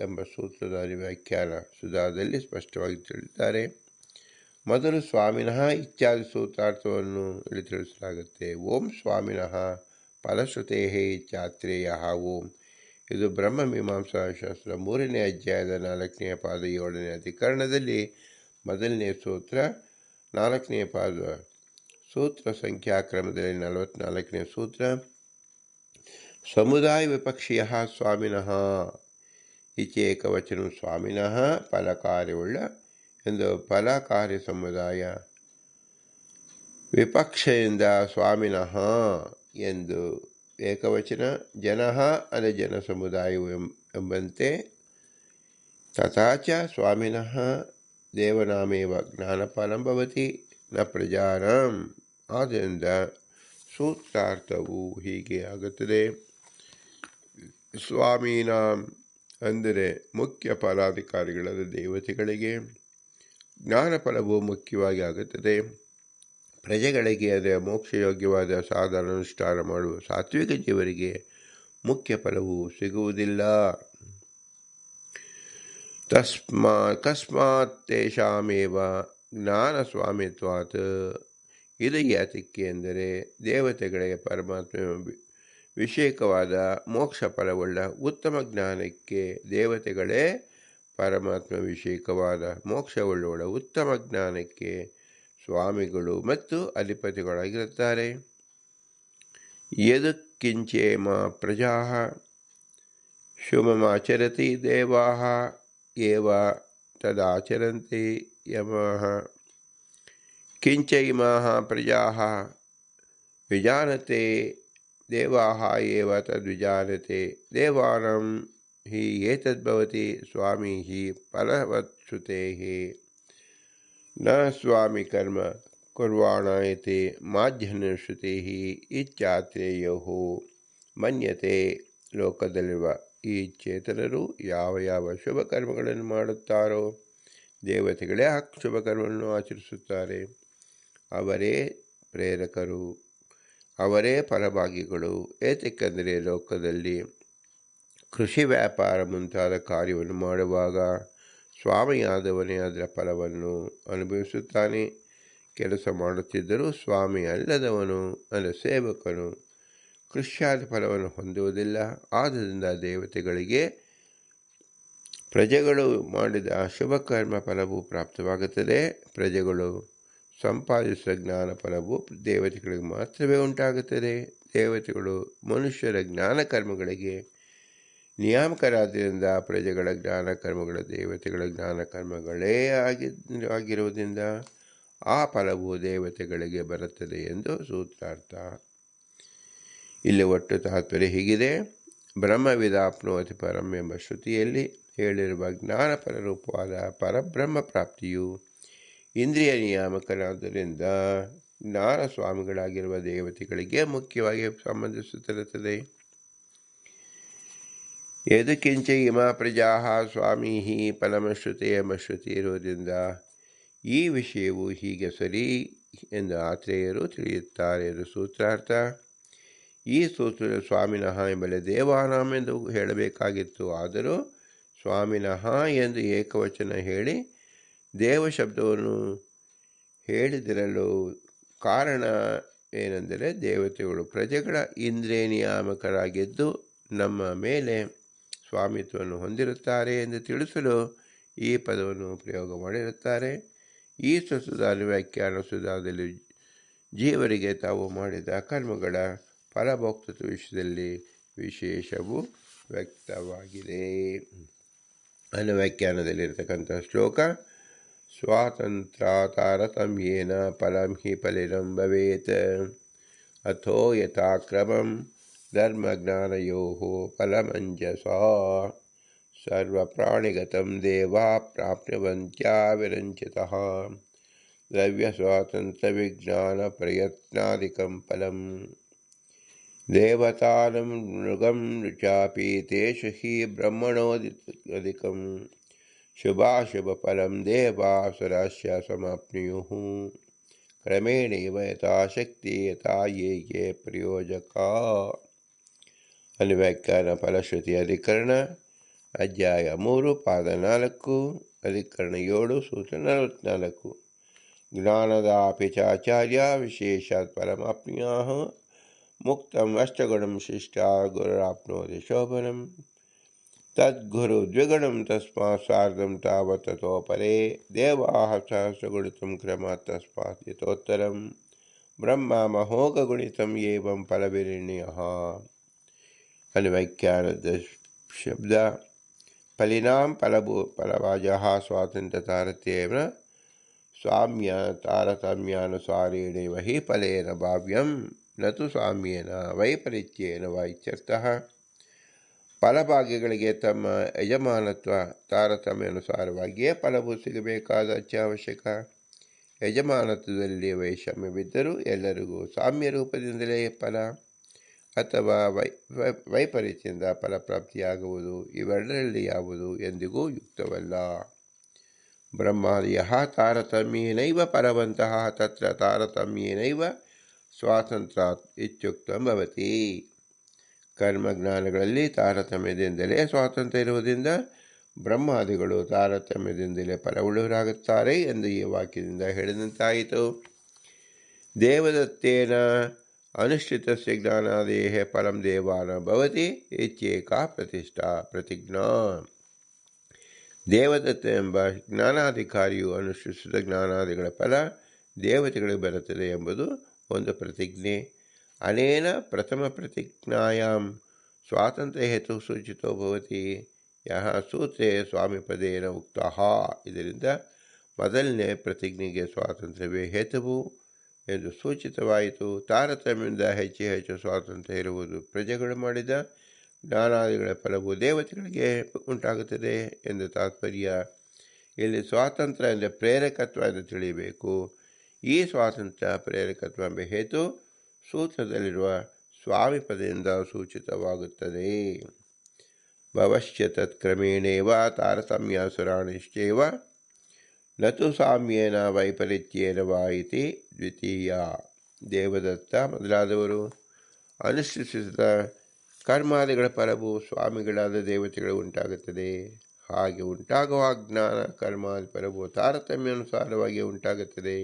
ಎಂಬ ಸೂತ್ರದ ವ್ಯಾಖ್ಯಾನ ಸುಧಾದಲ್ಲಿ ಸ್ಪಷ್ಟವಾಗಿ ತಿಳಿದಿದ್ದಾರೆ. ಮೊದಲು ಸ್ವಾಮಿನಃ ಇತ್ಯಾದಿ ಸೂತ್ರಾರ್ಥವನ್ನು ಇಲ್ಲಿ ತಿಳಿಸಲಾಗುತ್ತೆ. ಓಂ ಸ್ವಾಮಿನಃ ಫಲಶ್ರುತೇ ಇಚ್ಛಾತ್ರೇಯ ಓಂ. ಇದು ಬ್ರಹ್ಮಮೀಮಾಂಸಾ ಶಾಸ್ತ್ರ 3ನೇ ಅಧ್ಯಾಯದ 4ನೇ ಪಾದ 7ನೇ ಅಧಿಕರಣದಲ್ಲಿ ಮೊದಲನೇ ಸೂತ್ರ, 4ನೇ ಪಾದ ಸೂತ್ರ ಸಂಖ್ಯಾಕ್ರಮದಲ್ಲಿ 44ನೇ ಸೂತ್ರ. ಸಮುದಾಯ ವಿಪಕ್ಷೀಯ ಸ್ವಾಮಿನಃ ಇಚೇಕವಚನ ಸ್ವಾಮಿನಃ ಫಲಕಾರ್ಯವುಳ್ಳ ಎಂದು ಫಲಕಾರ್ಯ ಸಮುದಾಯ, ವಿಪಕ್ಷೆಯಿಂದ ಸ್ವಾಮಿನಃ ಎಂದು ಏಕವಚನ, ಜನಃ ಅದ ಜನ ಸಮುದಾಯವು ಎಂಬಂತೆ. ತಥಾಚ ಸ್ವಾಮಿನಃ ದೇವನಾಮೇವ ಜ್ಞಾನಫಲಂ ಭವತಿ ನ ಪ್ರಜಾನಾಂ. ಆದ್ದರಿಂದ ಸೂತ್ರಾರ್ಥವು ಹೀಗೆ ಆಗುತ್ತದೆ. ಸ್ವಾಮೀನಾಂ ಅಂದರೆ ಮುಖ್ಯ ಫಲಾಧಿಕಾರಿಗಳಾದ ದೇವತೆಗಳಿಗೆ ಜ್ಞಾನಫಲವು ಮುಖ್ಯವಾಗಿ ಆಗುತ್ತದೆ. ಪ್ರಜೆಗಳಿಗೆ ಅದರ ಮೋಕ್ಷಯೋಗ್ಯವಾದ ಸಾಧನ ಅನುಷ್ಠಾನ ಮಾಡುವ ಸಾತ್ವಿಕ ಜೀವರಿಗೆ ಮುಖ್ಯ ಫಲವು ಸಿಗುವುದಿಲ್ಲ. ಕಸ್ಮಾತ್ ತೇಷಾಮೇವ ಜ್ಞಾನ ಸ್ವಾಮಿತ್ವಾತ್. ಇದು ಯಾತಕ್ಕೆ ಎಂದರೆ ದೇವತೆಗಳಿಗೆ ಪರಮಾತ್ಮ ವಿಷೇಕವಾದ ಮೋಕ್ಷ ಫಲವುಳ್ಳ ಉತ್ತಮ ಜ್ಞಾನಕ್ಕೆ ದೇವತೆಗಳೇ ಪರಮಾತ್ಮ ವಿಷೇಕವಾದ ಮೋಕ್ಷವುಳ್ಳ ಉತ್ತಮ ಜ್ಞಾನಕ್ಕೆ ಸ್ವಾಮಿಗಳು ಮತ್ತು ಅಧಿಪತಿಗಳಾಗಿರುತ್ತಾರೆ. ಯದಕ್ಕಿಂಚೇಮ ಪ್ರಜಾ ಶುಭಮಾಚರತಿ ದೇವಾ ಏವ ತದಾಚರಂತಿ ಯಮಃ. ಕಿಂಚ ಇಮಾಃ ಪ್ರಜಾಃ ವಿಜಾನತೆ ದೇವಾಃ ಏವ ತದ್ವಿಜಾನತೆ. ದೇವಾನಾಂ ಹಿ ಏತದ್ಭವತಿ ಸ್ವಾಮಿ ಹಿ ಫಲವತ್ಶ್ರುತೇಃ ನ ಸ್ವಾಮಿ ಕರ್ಮ ಕುರ್ವಾಣ ಇತಿ ಮಾಧ್ಯನ್ಯಶ್ರುತೇಃ ಇಚ್ಛಾತ್ರೇಯೋ ಮನ್ಯತೆ. ಲೋಕದಲ್ಲಿರುವ ಈ ಚೇತನರು ಯಾವ ಶುಭ ಕರ್ಮಗಳನ್ನು ಮಾಡುತ್ತಾರೋ ದೇವತೆಗಳೇ ಆ ಶುಭ ಕರ್ಮಗಳನ್ನು ಆಚರಿಸುತ್ತಾರೆ. ಅವರೇ ಪ್ರೇರಕರು, ಅವರೇ ಫಲಭಾಗಿಗಳು. ಏತಕ್ಕೆಂದರೆ ಲೋಕದಲ್ಲಿ ಕೃಷಿ ವ್ಯಾಪಾರ ಮುಂತಾದ ಕಾರ್ಯವನ್ನು ಮಾಡುವಾಗ ಸ್ವಾಮಿಯಾದವನೇ ಅದರ ಫಲವನ್ನು ಅನುಭವಿಸುತ್ತಾನೆ. ಕೆಲಸ ಮಾಡುತ್ತಿದ್ದರೂ ಸ್ವಾಮಿ ಅಲ್ಲದವನು ಅಂದರೆ ಸೇವಕನು ಕೃಷ್ಯಾದ ಫಲವನ್ನು ಹೊಂದುವುದಿಲ್ಲ. ಆದ್ದರಿಂದ ದೇವತೆಗಳಿಗೆ ಪ್ರಜೆಗಳು ಮಾಡಿದ ಶುಭ ಕರ್ಮ ಫಲವು ಪ್ರಾಪ್ತವಾಗುತ್ತದೆ. ಪ್ರಜೆಗಳು ಸಂಪಾದಿಸಿದ ಜ್ಞಾನ ಫಲವು ದೇವತೆಗಳಿಗೆ ಮಾತ್ರವೇ ಉಂಟಾಗುತ್ತದೆ. ದೇವತೆಗಳು ಮನುಷ್ಯರ ಜ್ಞಾನ ಕರ್ಮಗಳಿಗೆ ನಿಯಾಮಕರಾದ್ದರಿಂದ ಪ್ರಜೆಗಳ ಜ್ಞಾನ ಕರ್ಮಗಳ ದೇವತೆಗಳ ಜ್ಞಾನ ಕರ್ಮಗಳೇ ಆಗಿರುವುದರಿಂದ ಆ ಫಲವು ದೇವತೆಗಳಿಗೆ ಬರುತ್ತದೆ ಎಂದು ಸೂತ್ರಾರ್ಥ. ಇಲ್ಲಿ ಒಟ್ಟು ತಾತ್ಪರ್ಯ ಹೀಗಿದೆ. ಬ್ರಹ್ಮವಿದಾಪ್ನೋತಿ ಪರಂ ಎಂಬ ಶ್ರುತಿಯಲ್ಲಿ ಹೇಳಿರುವ ಜ್ಞಾನಫಲ ರೂಪವಾದ ಪರಬ್ರಹ್ಮ ಪ್ರಾಪ್ತಿಯು ಇಂದ್ರಿಯ ನಿಯಾಮಕನಾದ್ದರಿಂದ ಜ್ಞಾನ ಸ್ವಾಮಿಗಳಾಗಿರುವ ದೇವತೆಗಳಿಗೆ ಮುಖ್ಯವಾಗಿ ಸಂಬಂಧಿಸುತ್ತಿರುತ್ತದೆ. ಯದಕ್ಕಿಂಚ ಇಮಾ ಪ್ರಜಾ ಸ್ವಾಮಿ ಫಲಮಶ್ರುತೆ ಎಂಬ ಶ್ರುತಿ ಇರುವುದರಿಂದ ಈ ವಿಷಯವು ಹೀಗೆ ಸರಿ ಎಂದು ಆತ್ರೇಯರು ತಿಳಿಯುತ್ತಾರೆ ಎಂದು ಸೂತ್ರಾರ್ಥ. ಈ ಸೂತ್ರದ ಸ್ವಾಮಿನಃ ಎಂಬಲ್ಲಿ ದೇವಾನಾಂ ಎಂದು ಹೇಳಬೇಕಾಗಿತ್ತು. ಆದರೂ ಸ್ವಾಮಿನಃ ಎಂದು ಏಕವಚನ ಹೇಳಿ ದೇವ ಶಬ್ದವನ್ನು ಹೇಳಿದಿರಲು ಕಾರಣ ಏನೆಂದರೆ, ದೇವತೆಗಳು ಪ್ರಜೆಗಳ ಇಂದ್ರಿಯ ನಿಯಾಮಕರಾಗಿದ್ದು ನಮ್ಮ ಮೇಲೆ ಸ್ವಾಮಿತ್ವವನ್ನು ಹೊಂದಿರುತ್ತಾರೆ ಎಂದು ತಿಳಿಸಲು ಈ ಪದವನ್ನು ಪ್ರಯೋಗ ಮಾಡಿರುತ್ತಾರೆ. ಈ ಸುಧಾ ವ್ಯಾಖ್ಯಾನ ಸುಧಾದಲ್ಲಿ ಜೀವರಿಗೆ ತಾವು ಮಾಡಿದ ಕರ್ಮಗಳ ಫಲಭೋಕ್ತೃತ್ವ ವಿಷಯದಲ್ಲಿ ವಿಶೇಷವು ವ್ಯಕ್ತವಾಗಿದೆ. ಅನುವ್ಯಾಖ್ಯಾನದಲ್ಲಿರ್ತಕ್ಕಂಥ ಶ್ಲೋಕ: ಸ್ವಾತಂತ್ರ್ಯ ತಾರತಮ್ಯೇನ ಫಲಂ ಹಿ ಫಲಿನಂ ಭವೇತ್ ಅಥೋ ಯಥಾಕ್ರಮಂ ಧರ್ಮಜ್ಞಾನಯೋಃ ಫಲಮಂಜಸಾ ಸರ್ವಪ್ರಾಣಿಗತಂ ದೇವಾ ಪ್ರಾಪ್ನುವಂತ್ಯಾ ವಿರಂಚಿತಃ ದ್ರವ್ಯಸ್ವಾತಂತ್ರ್ಯವಿಜ್ಞಾನಪ್ರಯತ್ನಾದಿಕಂ ಫಲಂ ದೇವತಾನಂ ಮೃಗಂ ಚಾಪಿ ತೇಷು ಹಿ ಬ್ರಹ್ಮಣೋದಿಕಂ ಶುಭಾಶುಭಫಲಂ ದೇವಾಸುರಾಶ್ಯ ಸಮಾಪ್ನುಯುಃ ಕ್ರಮೇಣೈವ ಯಥಾಶಕ್ತಿ ಯಥಾ ಯೇ ಪ್ರಯೋಜಕಾ. ಅನುವ್ಯಾಖ್ಯಾನ ಫಲಶ್ರುತಿ ಅಧಿಕರಣ ಅಧ್ಯಾಯ 3 ಪಾದ 4 ಅಧಿಕರಣ 7 ಸೂತ್ರ 44. ಜ್ಞಾನದಾಪಿ ಚಾಚಾರ್ಯ ವಿಶೇಷಾತ್ ಫಲಮಾಪ್ನುಯಾಃ ಮುಕ್ತಂ ಅಷ್ಟಗುಣಂ ಶಿಷ್ಟಾ ಗುರುರಾಪ್ನೋತಿ ಶೋಭನಂ ತದ್ಗುರು ದ್ವಿಗುಣಂ ತಸ್ಮಾತ್ ಸಾರ್ಧಂ ತಾವತ್ ತತೋ ಪರೇ ದೇವಾಃ ಸಹಸ್ರಗುಣಿತಂ ಕ್ರಮಾತ್ ತಸ್ಮಾತ್ ಯಥೋತ್ತರಂ ಬ್ರಹ್ಮ ಮಹೋಗಗುಣಿತಂ ಏವಂ ಫಲವಿನಿರ್ಣಯಃ. ಅನುವ್ಯಾಖ್ಯಾನದ ಶಬ್ದ: ಫಲಿನಾಂ ಫಲಭಾಜಃ ಸ್ವಾತಂತ್ರ್ಯ ತಾರತಮ್ಯೇನ ಸಾಮ್ಯ ತಾರತಮ್ಯಾನುಸಾರೇಣೈವ ಹಿ ಫಲೇನ ಭಾವ್ಯಂ ನತು ಸಾಮ್ಯೇನ ವೈಪರೀತ್ಯೇನ ವಾ ಇತ್ಯರ್ಥಃ. ಫಲಭಾಗ್ಯಗಳಿಗೆ ತಮ್ಮ ಯಜಮಾನತ್ವ ತಾರತಮ್ಯಾನುಸಾರವಾಗಿಯೇ ಫಲವು ಸಿಗಬೇಕಾದ ಅತ್ಯವಶ್ಯಕ. ಯಜಮಾನತ್ವದಲ್ಲಿ ವೈಷಮ್ಯವಿದ್ದರೂ ಎಲ್ಲರಿಗೂ ಸಾಮ್ಯ ರೂಪದಿಂದಲೇ ಫಲ ಅಥವಾ ವೈಪರೀತ್ಯದಿಂದ ಫಲಪ್ರಾಪ್ತಿಯಾಗುವುದು, ಇವೆರಡರಲ್ಲಿ ಯಾವುದು ಎಂದಿಗೂ ಯುಕ್ತವಲ್ಲ. ಬ್ರಹ್ಮಾದಯಃ ತಾರತಮ್ಯೇನೈವ ಫಲವಂತಃ ತತ್ರ ತಾರತಮ್ಯೇನೈವ ಸ್ವಾತಂತ್ರ್ಯಾತ್ ಇತ್ಯುಕ್ತಂ ಭವತಿ. ಕರ್ಮಜ್ಞಾನಗಳಲ್ಲಿ ತಾರತಮ್ಯದಿಂದಲೇ ಸ್ವಾತಂತ್ರ್ಯ ಇರುವುದರಿಂದ ಬ್ರಹ್ಮಾದಿಗಳು ತಾರತಮ್ಯದಿಂದಲೇ ಫಲವುಳ್ಳವರಾಗುತ್ತಾರೆ ಎಂದು ಈ ವಾಕ್ಯದಿಂದ ಹೇಳಿದಂತಾಯಿತು. ದೇವದತ್ತೇನ ಅನುಷ್ಠಿತಸ್ಯ ಜ್ಞಾನಾದೇಹ ಫಲಂ ದೇವಾನಾಂ ಭವತಿ ಇತ್ಯೇಕಾ ಪ್ರತಿಜ್ಞಾ. ದೇವದತ್ತ ಎಂಬ ಜ್ಞಾನಾಧಿಕಾರಿಯು ಅನುಷ್ಠಿಸಿದ ಜ್ಞಾನಾದಿಗಳ ಫಲ ದೇವತೆಗಳಿಗೆ ಬರುತ್ತದೆ ಎಂಬುದು ಒಂದು ಪ್ರತಿಜ್ಞೆ. ಅನೇನ ಪ್ರಥಮ ಪ್ರತಿಜ್ಞಾಯಾಂ ಸ್ವಾತಂತ್ರ್ಯ ಹೇತು ಸೂಚಿತೋ ಭವತಿ ಯಹ ಸೂತ್ರೇ ಸ್ವಾಮಿಪದೇನ ಉಕ್ತಃ. ಇದರಿಂದ ಮೊದಲನೇ ಪ್ರತಿಜ್ಞೆಗೆ ಸ್ವಾತಂತ್ರ್ಯವೇ ಹೇತುವು ಎಂದು ಸೂಚಿತವಾಯಿತು. ತಾರತಮ್ಯದಿಂದ ಹೆಚ್ಚು ಸ್ವಾತಂತ್ರ್ಯ ಇರುವುದು ಪ್ರಜೆಗಳು ಮಾಡಿದ ಜ್ಞಾನಾದಿಗಳ ಫಲವು ದೇವತೆಗಳಿಗೆ ಉಂಟಾಗುತ್ತದೆ ಎಂದು ತಾತ್ಪರ್ಯ. ಇಲ್ಲಿ ಸ್ವಾತಂತ್ರ್ಯ ಎಂದರೆ ಪ್ರೇರಕತ್ವ ಎಂದು ತಿಳಿಯಬೇಕು. ಈ ಸ್ವಾತಂತ್ರ್ಯ ಪ್ರೇರಕತ್ವ ಎಂಬ ಹೇತು ಸೂತ್ರದಲ್ಲಿರುವ ಸ್ವಾಮಿಪದದಿಂದ ಸೂಚಿತವಾಗುತ್ತದೆ. ಭವಶ್ಚ ತತ್ಕ್ರಮೇಣೇವ ತಾರತಮ್ಯಾಸುರಾಣಿಶ್ಚೈವ ನತು ಸಾಮ್ಯೇನ ವೈಪರೀತ್ಯೇನ ವಾ ಇತಿ ದ್ವಿತೀಯ. ದೇವದತ್ತ ಮೊದಲಾದವರು ಅನುಷ್ಠಿಸಿದ ಕರ್ಮಾದಿಗಳ ಫಲವು ಸ್ವಾಮಿಗಳಾದ ದೇವತೆಗಳು ಉಂಟಾಗುತ್ತದೆ. ಹಾಗೆ ಉಂಟಾಗುವ ಜ್ಞಾನ ಕರ್ಮಾದಿ ಫಲವು ತಾರತಮ್ಯಾನುಸಾರವಾಗಿ ಉಂಟಾಗುತ್ತದೆ.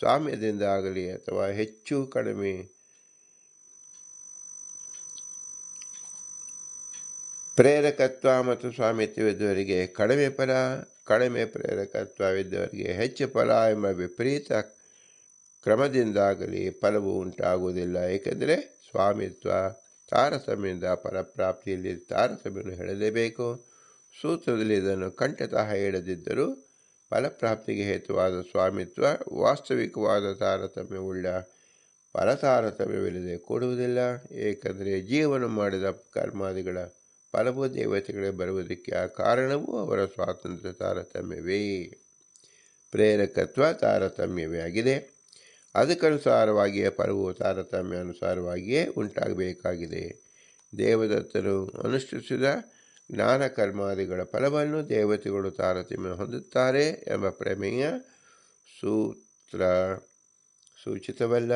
ಸಾಮ್ಯದಿಂದ ಆಗಲಿ ಅಥವಾ ಹೆಚ್ಚು ಕಡಿಮೆ ಪ್ರೇರಕತ್ವ ಮತ್ತು ಸ್ವಾಮಿತ್ವವಿದ್ದವರಿಗೆ ಕಡಿಮೆ ಫಲ, ಕಡಿಮೆ ಪ್ರೇರಕತ್ವವಿದ್ದವರಿಗೆ ಹೆಚ್ಚು ಫಲ ಎಂಬ ವಿಪರೀತ ಕ್ರಮದಿಂದಾಗಲಿ ಫಲವು ಉಂಟಾಗುವುದಿಲ್ಲ. ಏಕೆಂದರೆ ಸ್ವಾಮಿತ್ವ ತಾರತಮ್ಯದಿಂದ ಫಲಪ್ರಾಪ್ತಿಯಲ್ಲಿ ತಾರತಮ್ಯವನ್ನು ಹೇಳಲೇಬೇಕು. ಸೂತ್ರದಲ್ಲಿ ಇದನ್ನು ಕಂಠತಃ ಹೇಳದಿದ್ದರೂ ಫಲಪ್ರಾಪ್ತಿಗೆ ಹೇತುವಾದ ಸ್ವಾಮಿತ್ವ ವಾಸ್ತವಿಕವಾದ ತಾರತಮ್ಯವುಳ್ಳ ಫಲತಾರತಮ್ಯವಿಲ್ಲದೆ ಕೂಡುವುದಿಲ್ಲ. ಏಕೆಂದರೆ ಜೀವನ ಮಾಡಿದ ಕರ್ಮಾದಿಗಳ ಫಲವು ದೇವತೆಗಳಿಗೆ ಬರುವುದಕ್ಕೆ ಆ ಕಾರಣವೂ ಅವರ ಸ್ವಾತಂತ್ರ್ಯ ತಾರತಮ್ಯವೇ, ಪ್ರೇರಕತ್ವ ತಾರತಮ್ಯವೇ ಆಗಿದೆ. ಅದಕ್ಕನುಸಾರವಾಗಿಯೇ ಫಲವು ತಾರತಮ್ಯಾನುಸಾರವಾಗಿಯೇ ಉಂಟಾಗಬೇಕಾಗಿದೆ. ದೇವದತ್ತರು ಅನುಷ್ಠಿಸಿದ ಜ್ಞಾನ ಕರ್ಮಾದಿಗಳ ಫಲವನ್ನು ದೇವತೆಗಳು ತಾರತಮ್ಯ ಹೊಂದುತ್ತಾರೆ ಎಂಬ ಪ್ರಮೇಯ ಸೂತ್ರ ಸೂಚಿತವಲ್ಲ.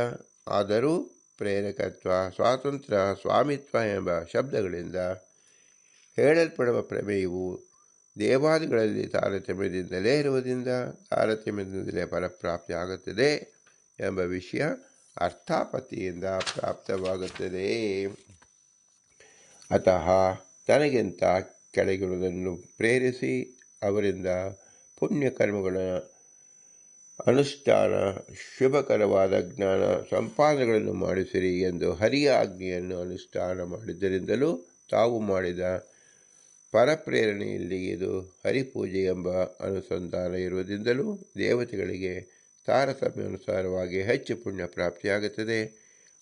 ಆದರೂ ಪ್ರೇರಕತ್ವ, ಸ್ವಾತಂತ್ರ್ಯ, ಸ್ವಾಮಿತ್ವ ಎಂಬ ಶಬ್ದಗಳಿಂದ ಹೇಳಲ್ಪಡುವ ಪ್ರಮೇಯವು ದೇವಾದಿಗಳಲ್ಲಿ ತಾರತಮ್ಯದಿಂದಲೇ ಇರುವುದರಿಂದ ತಾರತಮ್ಯದಿಂದಲೇ ಫಲಪ್ರಾಪ್ತಿ ಆಗುತ್ತದೆ ಎಂಬ ವಿಷಯ ಅರ್ಥಾಪತ್ತಿಯಿಂದ ಪ್ರಾಪ್ತವಾಗುತ್ತದೆ. ಅತಃ ತನಗಿಂತ ಕೆಳಗಿರುವುದನ್ನು ಪ್ರೇರಿಸಿ ಅವರಿಂದ ಪುಣ್ಯಕರ್ಮಗಳ ಅನುಷ್ಠಾನ, ಶುಭಕರವಾದ ಜ್ಞಾನ ಸಂಪಾದನೆಗಳನ್ನು ಮಾಡಿಸಿರಿ ಎಂದು ಹರಿಯ ಆಜ್ಞೆಯನ್ನು ಅನುಷ್ಠಾನ ಮಾಡಿದ್ದರಿಂದಲೂ ತಾವು ಮಾಡಿದ ಪರಪ್ರೇರಣೆಯಲ್ಲಿ ಇದು ಹರಿಪೂಜೆ ಎಂಬ ಅನುಸಂಧಾನ ಇರುವುದರಿಂದಲೂ ದೇವತೆಗಳಿಗೆ ತಾರತಮ್ಯಾನುಸಾರವಾಗಿ ಹೆಚ್ಚು ಪುಣ್ಯ ಪ್ರಾಪ್ತಿಯಾಗುತ್ತದೆ.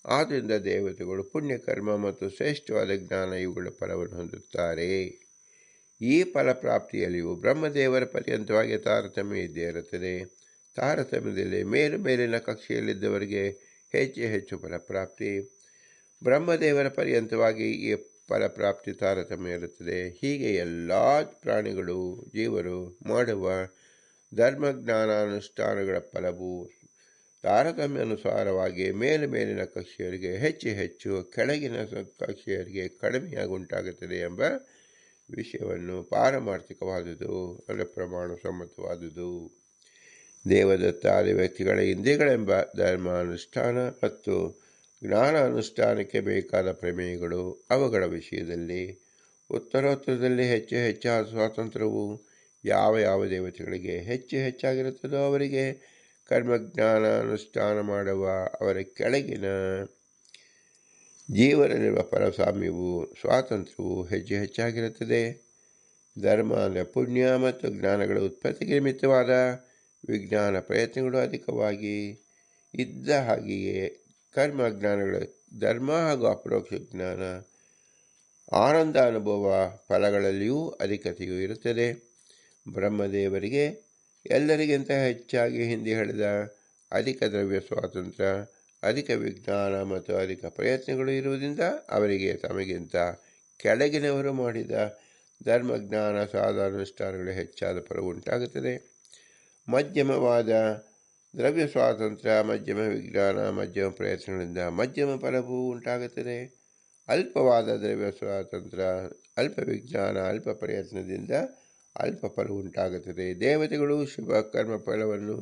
ಆದ್ದರಿಂದ ದೇವತೆಗಳು ಪುಣ್ಯಕರ್ಮ ಮತ್ತು ಶ್ರೇಷ್ಠವಾದ ಜ್ಞಾನ ಇವುಗಳ ಫಲವನ್ನು ಹೊಂದುತ್ತಾರೆ. ಈ ಫಲಪ್ರಾಪ್ತಿಯಲ್ಲಿಯೂ ಬ್ರಹ್ಮದೇವರ ಪರ್ಯಂತವಾಗಿ ತಾರತಮ್ಯ ಇದ್ದೇ ಇರುತ್ತದೆ. ತಾರತಮ್ಯದಲ್ಲಿ ಮೇಲಿನ ಕಕ್ಷೆಯಲ್ಲಿದ್ದವರಿಗೆ ಹೆಚ್ಚು ಹೆಚ್ಚು ಫಲಪ್ರಾಪ್ತಿ, ಬ್ರಹ್ಮದೇವರ ಪರ್ಯಂತವಾಗಿ ಈ ಫಲಪ್ರಾಪ್ತಿ ತಾರತಮ್ಯ ಇರುತ್ತದೆ. ಹೀಗೆ ಎಲ್ಲ ಪ್ರಾಣಿಗಳು, ಜೀವರು ಮಾಡುವ ಧರ್ಮಜ್ಞಾನಾನುಷ್ಠಾನಗಳ ಫಲವು ತಾರತಮ್ಯಾನುಸಾರವಾಗಿ ಮೇಲಿನ ಕಕ್ಷೆಯವರಿಗೆ ಹೆಚ್ಚು ಹೆಚ್ಚು, ಕೆಳಗಿನ ಕಕ್ಷೆಯವರಿಗೆ ಕಡಿಮೆಯಾಗಿ ಉಂಟಾಗುತ್ತದೆ ಎಂಬ ವಿಷಯವನ್ನು ಪಾರಮಾರ್ಥಿಕವಾದುದು, ಅಂದರೆ ಪ್ರಮಾಣ ಸಮ್ಮತವಾದುದು. ದೇವದತ್ತಾದಿ ವ್ಯಕ್ತಿಗಳ ಇಂದ್ರಿಯಗಳೆಂಬ ಧರ್ಮಾನುಷ್ಠಾನ ಮತ್ತು ಜ್ಞಾನಾನುಷ್ಠಾನಕ್ಕೆ ಬೇಕಾದ ಪ್ರಮೇಯಗಳು, ಅವುಗಳ ವಿಷಯದಲ್ಲಿ ಉತ್ತರೋತ್ತರದಲ್ಲಿ ಹೆಚ್ಚು ಹೆಚ್ಚಾದ ಸ್ವಾತಂತ್ರ್ಯವು ಯಾವ ದೇವತೆಗಳಿಗೆ ಹೆಚ್ಚು ಹೆಚ್ಚಾಗಿರುತ್ತದೋ ಅವರಿಗೆ ಕರ್ಮಜ್ಞಾನಾನುಷ್ಠಾನ ಮಾಡುವ ಅವರ ಕೆಳಗಿನ ಜೀವನಲ್ಲಿರುವ ಫಲಸಾಮ್ಯವು, ಸ್ವಾತಂತ್ರ್ಯವು ಹೆಚ್ಚು ಹೆಚ್ಚಾಗಿರುತ್ತದೆ. ಧರ್ಮ ಅಂದರೆ ಪುಣ್ಯ ಮತ್ತು ಜ್ಞಾನಗಳ ಉತ್ಪತ್ತಿಗೆ ನಿಮಿತ್ತವಾದ ವಿಜ್ಞಾನ ಪ್ರಯತ್ನಗಳು ಅಧಿಕವಾಗಿ ಇದ್ದ ಹಾಗೆಯೇ ಕರ್ಮ ಜ್ಞಾನಗಳ ಧರ್ಮ ಹಾಗೂ ಅಪರೋಕ್ಷ ಜ್ಞಾನ, ಆನಂದ ಅನುಭವ ಫಲಗಳಲ್ಲಿಯೂ ಅಧಿಕತೆಯೂ ಇರುತ್ತದೆ. ಬ್ರಹ್ಮದೇವರಿಗೆ ಎಲ್ಲರಿಗಿಂತ ಹೆಚ್ಚಾಗಿ ಹಿಂದೆ ಹೇಳಿದ ಅಧಿಕ ದ್ರವ್ಯ ಸ್ವಾತಂತ್ರ್ಯ, ಅಧಿಕ ವಿಜ್ಞಾನ ಮತ್ತು ಅಧಿಕ ಪ್ರಯತ್ನಗಳು ಇರುವುದರಿಂದ ಅವರಿಗೆ ತಮಗಿಂತ ಕೆಳಗಿನವರು ಮಾಡಿದ ಧರ್ಮಜ್ಞಾನ ಸಾಧಾನುಷ್ಠಾನಗಳು ಹೆಚ್ಚಾದ ಫಲವು ಉಂಟಾಗುತ್ತದೆ. ಮಧ್ಯಮವಾದ ದ್ರವ್ಯ ಸ್ವಾತಂತ್ರ್ಯ, ಮಧ್ಯಮ ವಿಜ್ಞಾನ, ಮಧ್ಯಮ ಪ್ರಯತ್ನಗಳಿಂದ ಮಧ್ಯಮ ಫಲವು ಉಂಟಾಗುತ್ತದೆ. ಅಲ್ಪವಾದ ದ್ರವ್ಯ ಸ್ವಾತಂತ್ರ್ಯ, ಅಲ್ಪ ವಿಜ್ಞಾನ, ಅಲ್ಪ ಪ್ರಯತ್ನದಿಂದ ಅಲ್ಪ ಫಲವು ಉಂಟಾಗುತ್ತದೆ. ದೇವತೆಗಳು ಶುಭ ಕರ್ಮ ಫಲವನ್ನು,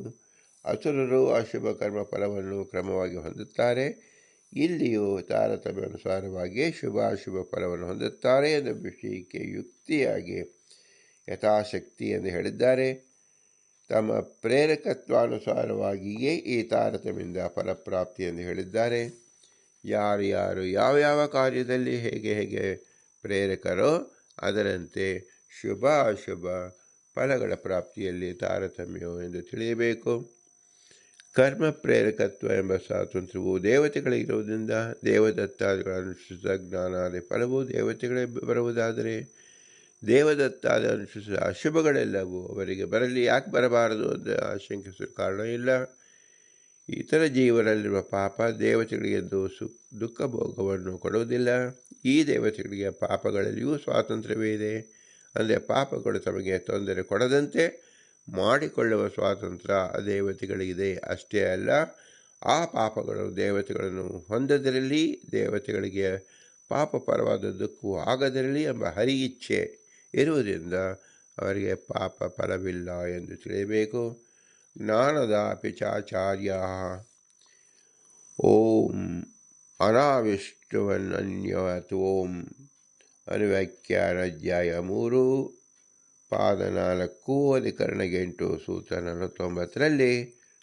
ಅಸುರರು ಅಶುಭ ಕರ್ಮ ಫಲವನ್ನು ಕ್ರಮವಾಗಿ ಹೊಂದುತ್ತಾರೆ. ಇಲ್ಲಿಯೂ ತಾರತಮ್ಯಾನುಸಾರವಾಗಿ ಶುಭ ಅಶುಭ ಫಲವನ್ನು ಹೊಂದುತ್ತಾರೆ ಎಂಬ ವಿಷಯಕ್ಕೆ ಯುಕ್ತಿಯಾಗಿ ಯಥಾಶಕ್ತಿ ಎಂದು ಹೇಳಿದ್ದಾರೆ. ತಮ್ಮ ಪ್ರೇರಕತ್ವಾನುಸಾರವಾಗಿಯೇ ಈ ತಾರತಮ್ಯದಿಂದ ಫಲಪ್ರಾಪ್ತಿ ಎಂದು ಹೇಳಿದ್ದಾರೆ. ಯಾರು ಯಾವ ಕಾರ್ಯದಲ್ಲಿ ಹೇಗೆ ಪ್ರೇರಕರೋ ಅದರಂತೆ ಶುಭ ಅಶುಭ ಫಲಗಳ ಪ್ರಾಪ್ತಿಯಲ್ಲಿ ತಾರತಮ್ಯವು ಎಂದು ತಿಳಿಯಬೇಕು. ಕರ್ಮ ಪ್ರೇರಕತ್ವ ಎಂಬ ಸ್ವಾತಂತ್ರ್ಯವು ದೇವತೆಗಳಿಗಿರುವುದರಿಂದ ದೇವದತ್ತಾದಿಗಳ ಅನುಷ್ಠಿಸಿದ ಜ್ಞಾನಾದಿ ಫಲವು ದೇವತೆಗಳೇ ಬರುವುದಾದರೆ ದೇವದತ್ತಾದ ಅನುಷ್ಠಿಸಿದ ಅಶುಭಗಳೆಲ್ಲವೂ ಅವರಿಗೆ ಬರಲಿ, ಯಾಕೆ ಬರಬಾರದು ಅಂತ ಆಶಂಕಿಸುವ ಕಾರಣ ಇಲ್ಲ. ಇತರ ಜೀವನಲ್ಲಿರುವ ಪಾಪ ದೇವತೆಗಳಿಗೆಂದು ದುಃಖ ಭೋಗವನ್ನು ಕೊಡುವುದಿಲ್ಲ. ಈ ದೇವತೆಗಳಿಗೆ ಪಾಪಗಳಲ್ಲಿಯೂ ಸ್ವಾತಂತ್ರ್ಯವೇ ಇದೆ. ಅಂದರೆ ಪಾಪಗಳು ತಮಗೆ ತೊಂದರೆ ಕೊಡದಂತೆ ಮಾಡಿಕೊಳ್ಳುವ ಸ್ವಾತಂತ್ರ್ಯ ದೇವತೆಗಳಿಗಿದೆ. ಅಷ್ಟೇ ಅಲ್ಲ, ಆ ಪಾಪಗಳು ದೇವತೆಗಳನ್ನು ಹೊಂದದಿರಲಿ, ದೇವತೆಗಳಿಗೆ ಪಾಪಪರವಾದ ದುಃಖವು ಆಗದಿರಲಿ ಎಂಬ ಹರಿ ಇಚ್ಛೆ ಇರುವುದರಿಂದ ಅವರಿಗೆ ಪಾಪ ಫಲವಿಲ್ಲ ಎಂದು ತಿಳಿಯಬೇಕು. ಜ್ಞಾನದ ಪಿಚಾಚಾರ್ಯ ಓಂ ಅನಾವಿಷ್ಟವನ್ಯತ್ ಓಂ ಅನುವ್ಯಾಖ್ಯಾನ ಅಧ್ಯಾಯ 3 ಪಾದ 4 ಅಧಿಕರಣ 8 ಸೂತ್ರ 49ರಲ್ಲಿ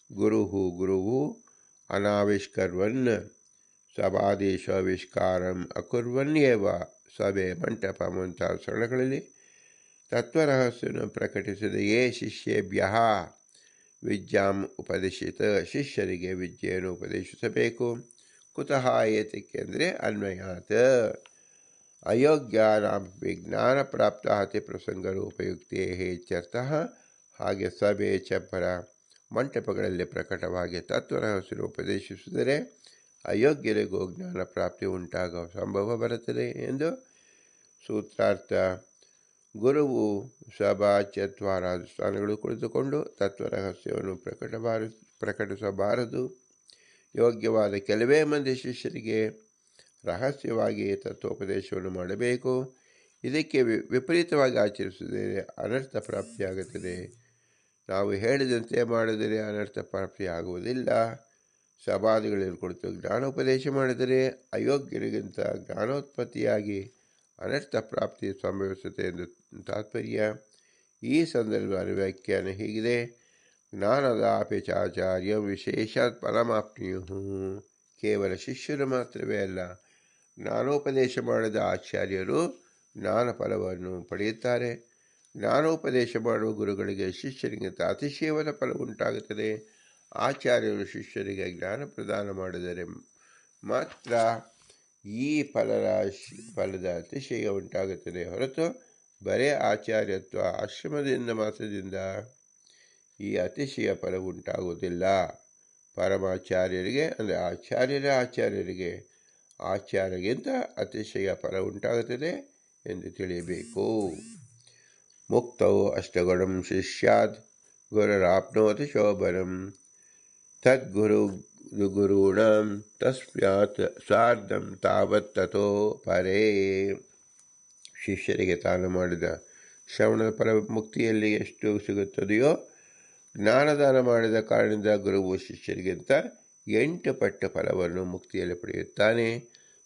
ಗುರುವು ಅನಾವಿಷ್ಕರ್ವನ್ ಸಭಾದೇಶಾವಿಷ್ಕಾರಂ ಅಕುರ್ವನ್ಯೇವ ಸಭೆ ಮಂಟಪ ಮುಂತಾದ ಸ್ಥಳಗಳಲ್ಲಿ ತತ್ವರಹಸ್ಯವನ್ನು ಪ್ರಕಟಿಸಿದೆಯೇ ಶಿಷ್ಯೇಭ್ಯ ವಿದ್ಯಾಂ ಉಪದೇಶಿತ, ಶಿಷ್ಯರಿಗೆ ವಿದ್ಯೆಯನ್ನು ಉಪದೇಶಿಸಬೇಕು. ಕುತಃ ಏತಕ್ಕೆಂದರೆ ಅನ್ವಯಾತ್ ಅಯೋಗ್ಯಾನಾಂ ವಿಜ್ಞಾನ ಪ್ರಾಪ್ತಾಹತಿ ಪ್ರಸಂಗರೂಪಯುಕ್ತೇ ಇತ್ಯರ್ಥಃ. ಹಾಗೆ ಸಭೆ ಚಪ್ಪರ ಮಂಟಪಗಳಲ್ಲಿ ಪ್ರಕಟವಾಗಿ ತತ್ವರಹಸ್ಯವನ್ನು ಉಪದೇಶಿಸಿದರೆ ಅಯೋಗ್ಯರಿಗೂ ಜ್ಞಾನ ಪ್ರಾಪ್ತಿ ಉಂಟಾಗುವ ಸಂಭವ ಬರುತ್ತದೆ ಎಂದು ಸೂತ್ರಾರ್ಥ. ಗುರುವು ಸಭಾ ಚತ್ವಾರಾದ ಸ್ಥಾನಗಳು ಕುಳಿತುಕೊಂಡು ತತ್ವರಹಸ್ಯವನ್ನು ಪ್ರಕಟಿಸಬಾರದು. ಯೋಗ್ಯವಾದ ಕೆಲವೇ ಮಂದಿ ಶಿಷ್ಯರಿಗೆ ರಹಸ್ಯವಾಗಿ ತತ್ವೋಪದೇಶವನ್ನು ಮಾಡಬೇಕು. ಇದಕ್ಕೆ ವಿಪರೀತವಾಗಿ ಆಚರಿಸಿದರೆ ಅನರ್ಥ ಪ್ರಾಪ್ತಿಯಾಗುತ್ತದೆ. ನಾವು ಹೇಳಿದಂತೆ ಮಾಡಿದರೆ ಅನರ್ಥ ಪ್ರಾಪ್ತಿಯಾಗುವುದಿಲ್ಲ. ಸಭಾದಿಗಳಲ್ಲಿ ಕುಳಿತು ಜ್ಞಾನೋಪದೇಶ ಮಾಡಿದರೆ ಅಯೋಗ್ಯರಿಗಿಂತ ಜ್ಞಾನೋತ್ಪತ್ತಿಯಾಗಿ ಅನರ್ಥ ಪ್ರಾಪ್ತಿ ಸಂಭವಿಸುತ್ತೆ ಎಂದು ತಾತ್ಪರ್ಯ. ಈ ಸಂದರ್ಭದ ವ್ಯಾಖ್ಯಾನ ಹೀಗಿದೆ: ಜ್ಞಾನದಾಪಿ ಚಾಚಾರ್ಯ ವಿಶೇಷಾತ್ ಫಲಮಾಪ್ನುಯು. ಕೇವಲ ಶಿಷ್ಯರು ಮಾತ್ರವೇ ಅಲ್ಲ, ಜ್ಞಾನೋಪದೇಶ ಮಾಡಿದ ಆಚಾರ್ಯರು ಜ್ಞಾನ ಫಲವನ್ನು ಪಡೆಯುತ್ತಾರೆ. ಜ್ಞಾನೋಪದೇಶ ಮಾಡುವ ಗುರುಗಳಿಗೆ ಶಿಷ್ಯರಿಗಿಂತ ಅತಿಶಯವಾದ ಫಲ ಉಂಟಾಗುತ್ತದೆ. ಆಚಾರ್ಯರು ಶಿಷ್ಯರಿಗೆ ಜ್ಞಾನ ಪ್ರದಾನ ಮಾಡಿದರೆ ಮಾತ್ರ ಈ ಫಲದ ಅತಿಶಯ ಉಂಟಾಗುತ್ತದೆ ಹೊರತು ಬರೇ ಆಚಾರ್ಯತ್ವ ಆಶ್ರಮದಿಂದ ಮಾತ್ರದಿಂದ ಈ ಅತಿಶಯ ಫಲ ಉಂಟಾಗುವುದಿಲ್ಲ. ಪರಮಾಚಾರ್ಯರಿಗೆ ಅಂದರೆ ಆಚಾರ್ಯರಿಗೆ ಆಚಾರ್ಯಗಿಂತ ಅತಿಶಯ ಫಲ ಉಂಟಾಗುತ್ತದೆ ಎಂದು ತಿಳಿಯಬೇಕು. ಮುಕ್ತೌ ಅಷ್ಟಗುಣಂ ಶಿಷ್ಯಾದ್ ಗುರುರಾಪ್ನೋತಿ ಶೋಭನಂ ತದ್ಗುರು ಗುರುಣಾಂ ತಸ್ಮಾತ್ ಸಾರ್ಧಂ ತಾವತ್ ತಥೋ ಪರೇ. ಶಿಷ್ಯರಿಗೆ ತಾನು ಮಾಡಿದ ಶ್ರವಣದ ಫಲ ಮುಕ್ತಿಯಲ್ಲಿ ಎಷ್ಟು ಸಿಗುತ್ತದೆಯೋ, ಜ್ಞಾನದಾನ ಮಾಡಿದ ಕಾರಣದಿಂದ ಗುರುವು ಶಿಷ್ಯರಿಗಿಂತ 8 ಪಟ್ಟು ಫಲವನ್ನು ಮುಕ್ತಿಯಲ್ಲಿ ಪಡೆಯುತ್ತಾನೆ.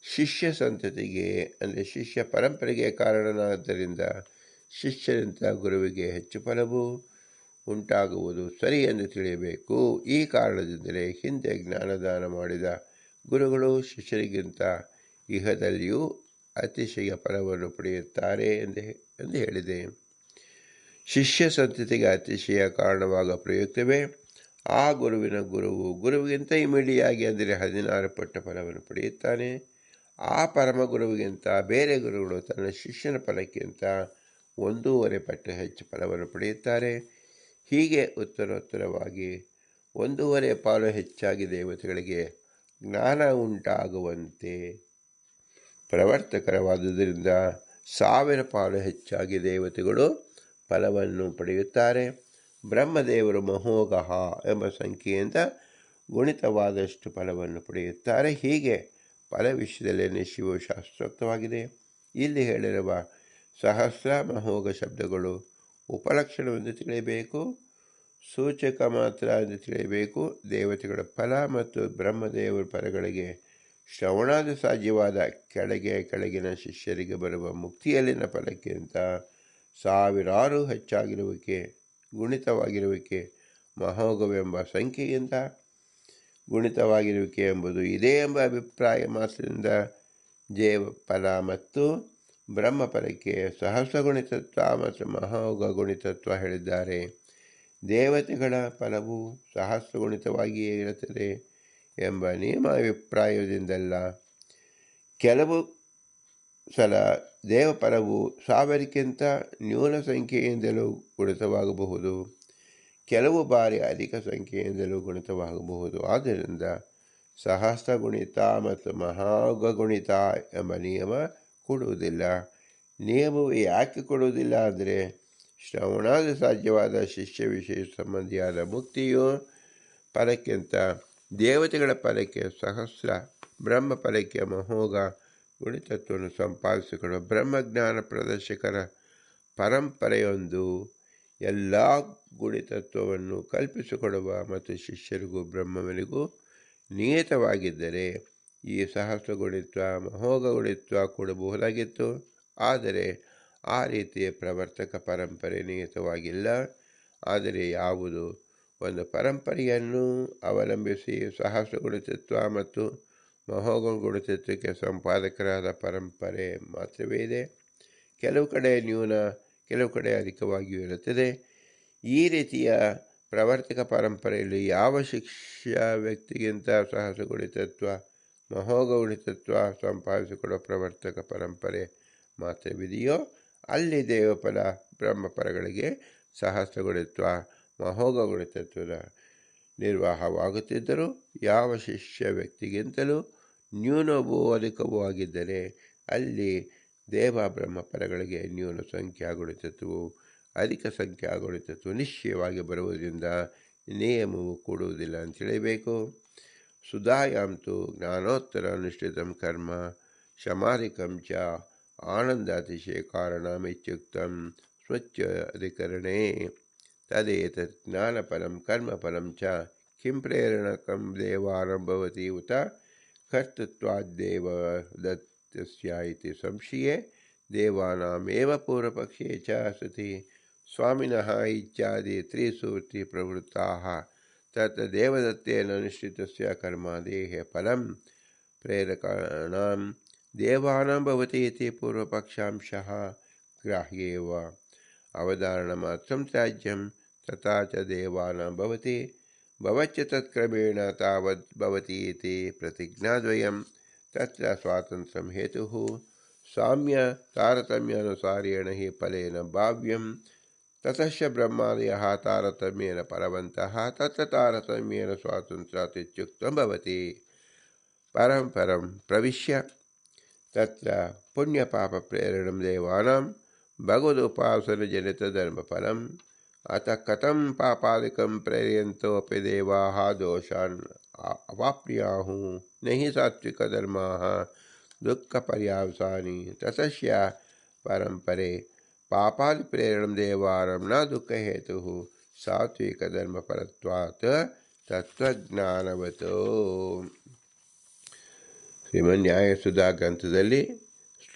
ಶಿಷ್ಯ ಸಂತತಿಗೆ ಅಂದರೆ ಶಿಷ್ಯ ಪರಂಪರೆಗೆ ಕಾರಣನಾದ್ದರಿಂದ ಶಿಷ್ಯರಿಂದ ಗುರುವಿಗೆ ಹೆಚ್ಚು ಫಲವು ಉಂಟಾಗುವುದು ಸರಿ ಎಂದು ತಿಳಿಯಬೇಕು. ಈ ಕಾರಣದಿಂದಲೇ ಹಿಂದೆ ಜ್ಞಾನದಾನ ಮಾಡಿದ ಗುರುಗಳು ಶಿಷ್ಯರಿಗಿಂತ ಇಹದಲ್ಲಿಯೂ ಅತಿಶಯ ಫಲವನ್ನು ಪಡೆಯುತ್ತಾರೆ ಎಂದು ಹೇಳಿದೆ. ಶಿಷ್ಯ ಸಂತತಿಗೆ ಅತಿಶಯ ಕಾರಣವಾಗ ಪ್ರಯುಕ್ತವೇ ಆ ಗುರುವಿಗಿಂತ ಇಮಿಡಿಯಾಗಿ ಅಂದರೆ 16 ಪಟ್ಟು ಫಲವನ್ನು ಪಡೆಯುತ್ತಾನೆ. ಆ ಪರಮ ಗುರುವಿಗಿಂತ ಬೇರೆ ಗುರುಗಳು ತನ್ನ ಶಿಷ್ಯನ ಫಲಕ್ಕಿಂತ 1.5 ಪಟ್ಟು ಹೆಚ್ಚು ಫಲವನ್ನು ಪಡೆಯುತ್ತಾರೆ. ಹೀಗೆ ಉತ್ತರೋತ್ತರವಾಗಿ 1.5 ಪಾಲು ಹೆಚ್ಚಾಗಿ ದೇವತೆಗಳಿಗೆ ಜ್ಞಾನ ಉಂಟಾಗುವಂತೆ ಪ್ರವರ್ತಕರವಾದುದರಿಂದ 1000 ಪಾಲು ಹೆಚ್ಚಾಗಿ ದೇವತೆಗಳು ಫಲವನ್ನು ಪಡೆಯುತ್ತಾರೆ. ಬ್ರಹ್ಮದೇವರು ಮಹೋಘಃ ಎಂಬ ಸಂಖ್ಯೆಯಿಂದ ಗುಣಿತವಾದಷ್ಟು ಫಲವನ್ನು ಪಡೆಯುತ್ತಾರೆ. ಹೀಗೆ ಫಲ ವಿಷಯದಲ್ಲಿ ನಿಶ್ಚಯವು ಶಾಸ್ತ್ರೋಕ್ತವಾಗಿದೆ. ಇಲ್ಲಿ ಹೇಳಿರುವ ಸಹಸ್ರ ಮಹೋಘ ಶಬ್ದಗಳು ಉಪಲಕ್ಷಣವೆಂದು ತಿಳಿಯಬೇಕು, ಸೂಚಕ ಮಾತ್ರ ಎಂದು ತಿಳಿಯಬೇಕು. ದೇವತೆಗಳ ಫಲ ಮತ್ತು ಬ್ರಹ್ಮದೇವರ ಫಲಗಳಿಗೆ ಶ್ರವಣಾದ ಸಾಧ್ಯವಾದ ಕೆಳಗಿನ ಶಿಷ್ಯರಿಗೆ ಬರುವ ಮುಕ್ತಿಯಲ್ಲಿನ ಫಲಕ್ಕಿಂತ 1000 ಹೆಚ್ಚಾಗಿರುವಿಕೆ ಗುಣಿತವಾಗಿರುವಿಕೆ ಮಹೋಘವೆಂಬ ಸಂಖ್ಯೆಯಿಂದ ಗುಣಿತವಾಗಿರುವಿಕೆ ಎಂಬುದು ಇದೇ ಎಂಬ ಅಭಿಪ್ರಾಯ ಮಾತ್ರದಿಂದ ದೇವ ಫಲ ಮತ್ತು ಬ್ರಹ್ಮ ಫಲಕ್ಕೆ ಸಹಸ್ರ ಗುಣಿತತ್ವ ಮತ್ತು ಮಹೋಘ ಗುಣಿತತ್ವ ಹೇಳಿದ್ದಾರೆ. ದೇವತೆಗಳ ಫಲವು ಸಹಸ್ರ ಗುಣಿತವಾಗಿಯೇ ಇರುತ್ತದೆ ಎಂಬ ನಿಯಮ ಅಭಿಪ್ರಾಯದಿಂದಲ್ಲ. ಕೆಲವು ಸಲ ದೇವಫಲವು 1000ಕ್ಕಿಂತ ನ್ಯೂನ ಸಂಖ್ಯೆಯಿಂದಲೂ ಗುಣಿತವಾಗಬಹುದು, ಕೆಲವು ಬಾರಿ ಅಧಿಕ ಸಂಖ್ಯೆಯಿಂದಲೂ ಗುಣಿತವಾಗಬಹುದು. ಆದ್ದರಿಂದ ಸಹಸ್ರ ಗುಣಿತ ಮತ್ತು ಮಹಾಘ ಗುಣಿತ ಎಂಬ ನಿಯಮ ಕೊಡುವುದಿಲ್ಲ. ನಿಯಮವು ಯಾಕೆ ಕೊಡುವುದಿಲ್ಲ ಅಂದರೆ, ಶ್ರವಣಾದ ಸಾಧ್ಯವಾದ ಶಿಷ್ಯ ವಿಶೇಷ ಸಂಬಂಧಿಯಾದ ಮುಕ್ತಿಯು ಫಲಕ್ಕಿಂತ ದೇವತೆಗಳ ಫಲಕ್ಕೆ ಸಹಸ್ರ, ಬ್ರಹ್ಮ ಫಲಕ್ಕೆ ಮಹೋಘ ಗುಣಿತತ್ವವನ್ನು ಸಂಪಾದಿಸಿಕೊಳ್ಳುವ ಬ್ರಹ್ಮಜ್ಞಾನ ಪ್ರದರ್ಶಕರ ಪರಂಪರೆಯೊಂದು ಎಲ್ಲ ಗುಣಿತತ್ವವನ್ನು ಕಲ್ಪಿಸಿಕೊಡುವ ಮತ್ತು ಶಿಷ್ಯರಿಗೂ ಬ್ರಹ್ಮವನಿಗೂ ನಿಯತವಾಗಿದ್ದರೆ ಈ ಸಹಸ್ರ ಗುಣಿತ್ವ ಮಹೋಘ ಗುಣಿತ್ವ ಕೊಡಬಹುದಾಗಿತ್ತು. ಆದರೆ ಆ ರೀತಿಯ ಪ್ರವರ್ತಕ ಪರಂಪರೆ ನಿಯತವಾಗಿಲ್ಲ. ಆದರೆ ಯಾವುದು ಒಂದು ಪರಂಪರೆಯನ್ನು ಅವಲಂಬಿಸಿ ಸಹಸ್ರ ಗುಣಿತತ್ವ ಮತ್ತು ಮಹೋಘ ಗುಣಿತತ್ವಕ್ಕೆ ಸಂಪಾದಕರಾದ ಪರಂಪರೆ ಮಾತ್ರವೇ ಇದೆ. ಕೆಲವು ಕಡೆ ನ್ಯೂನ, ಕೆಲವು ಕಡೆ ಅಧಿಕವಾಗಿಯೂ ಇರುತ್ತದೆ. ಈ ರೀತಿಯ ಪ್ರವರ್ತಕ ಪರಂಪರೆಯಲ್ಲಿ ಯಾವ ಶಿಷ್ಯ ವ್ಯಕ್ತಿಗಿಂತ ಸಹಸ್ರ ಗುಣಿತತ್ವ ಮಹೋಘ ಗುಣಿತತ್ವ ಸಂಪಾದಿಸಿಕೊಡುವ ಪ್ರವರ್ತಕ ಪರಂಪರೆ ಮಾತ್ರವಿದೆಯೋ ಅಲ್ಲಿ ದೇವಫಲ ಬ್ರಹ್ಮಫಲಗಳಿಗೆ ಸಹಸ್ರ ಗುಣಿತ್ವ ಮಹೋಘ ಗುಣಿತತ್ವದ ನಿರ್ವಾಹವಾಗುತ್ತಿದ್ದರೂ ಯಾವ ಶಿಷ್ಯ ವ್ಯಕ್ತಿಗಿಂತಲೂ ನ್ಯೂನವೂ ಅಧಿಕವೂ ಆಗಿದ್ದರೆ ಅಲ್ಲಿ ದೇವ ಬ್ರಹ್ಮಫಲಗಳಿಗೆ ನ್ಯೂನ ಸಂಖ್ಯಾ ಗುಣಿತತ್ವವು ಅಧಿಕ ಸಂಖ್ಯಾ ಗುಣಿತತ್ವ ನಿಶ್ಚಯವಾಗಿ ಬರುವುದರಿಂದ ನಿಯಮವು ಕೊಡುವುದಿಲ್ಲ ಅಂತ ತಿಳಿಯಬೇಕು. सुधायां तु ज्ञानोत्तरानुष्ठितं कर्म शमादिकं च आनन्दातिशयकारणमित्युक्तं स्वच्छ अधिकरणे। तदेतत् ज्ञानपरं कर्मफलं च किं प्रेरणकं देवानां भवति उत कर्तृत्वाद्देव दत्तस्य इति संशये देवानामेव पूर्वपक्षे च सति स्वामिनः इत्यादि त्रिसूत्रिप्रवृत्ताः तत् देवदत्तेन अनुष्ठितस्य कर्मादेः फलं प्रेरकाणां देवानां भवति इति पूर्वपक्षांशः ग्राह्येव। अवधारणमात्रं त्याज्यं तथा च देवानां भवति भवच्च तत्क्रमेण तावद् भवति इति प्रतिज्ञाद्वयं तत्र स्वातन्त्र्यं हेतुः साम्य तारतम्यानुसारेण हि फलेन भाव्यं ततश्च ब्रह्मादयः तारतम्येन फलवन्तः तत्र तारतम्येन स्वातन्त्र्यात् इत्युक्तं भवति। परं प्रविश्य तत्र पुण्यपापप्रेरणं देवानां भगवदुपासनजनितधर्मफलम् अतः कथं पापादिकं प्रेरयन्तोऽपि देवाः दोषान् अवाप्नुयाः न हि सात्विकधर्माः दुःखपर्यावसानि ततस्य परम्परे पापादिप्रेरणं देवानां न दुःखहेतुः सात्विकधर्मफलत्वात् तत्त्वज्ञानवतो। ಶ್ರೀಮನ್ಯಾಯಸುಧಾ ಗ್ರಂಥದಲ್ಲಿ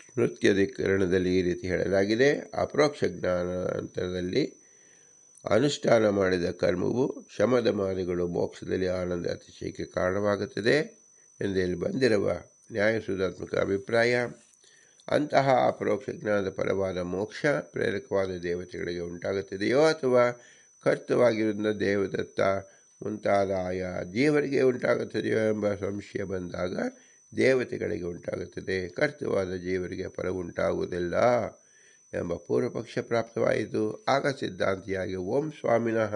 ಸ್ಮೃತ್ಯಧಿಕರಣದಲ್ಲಿ ಈ ರೀತಿ ಹೇಳಲಾಗಿದೆ. ಅಪರೋಕ್ಷ ಜ್ಞಾನಾಂತರದಲ್ಲಿ ಅನುಷ್ಠಾನ ಮಾಡಿದ ಕರ್ಮವು ಶಮದಮಾದಿಗಳು ಮೋಕ್ಷದಲ್ಲಿ ಆನಂದ ಅತಿಶಯಕ್ಕೆ ಕಾರಣವಾಗುತ್ತದೆ ಎಂದು ಇಲ್ಲಿ ಬಂದಿರುವ ನ್ಯಾಯಸುಧಾತ್ಮಕ ಅಭಿಪ್ರಾಯ. ಅಂತಹ ಅಪರೋಕ್ಷ ಜ್ಞಾನದ ಫಲವಾದ ಮೋಕ್ಷ ಪ್ರೇರಕವಾದ ದೇವತೆಗಳಿಗೆ ಉಂಟಾಗುತ್ತದೆಯೋ ಅಥವಾ ಕರ್ತವಾಗಿರುವ ದೇವದತ್ತ ಮುಂತಾದ ಆಯಾ ಜೀವರಿಗೆ ಉಂಟಾಗುತ್ತದೆಯೋ ಎಂಬ ಸಂಶಯ ಬಂದಾಗ ದೇವತೆಗಳಿಗೆ ಉಂಟಾಗುತ್ತದೆ, ಕರ್ತವಾದ ಜೀವರಿಗೆ ಫಲವುಂಟಾಗುವುದಿಲ್ಲ ಎಂಬ ಪೂರ್ವಪಕ್ಷ ಪ್ರಾಪ್ತವಾಯಿತು. ಆಗ ಸಿದ್ಧಾಂತಿಯಾಗಿ ಓಂ ಸ್ವಾಮಿನಃ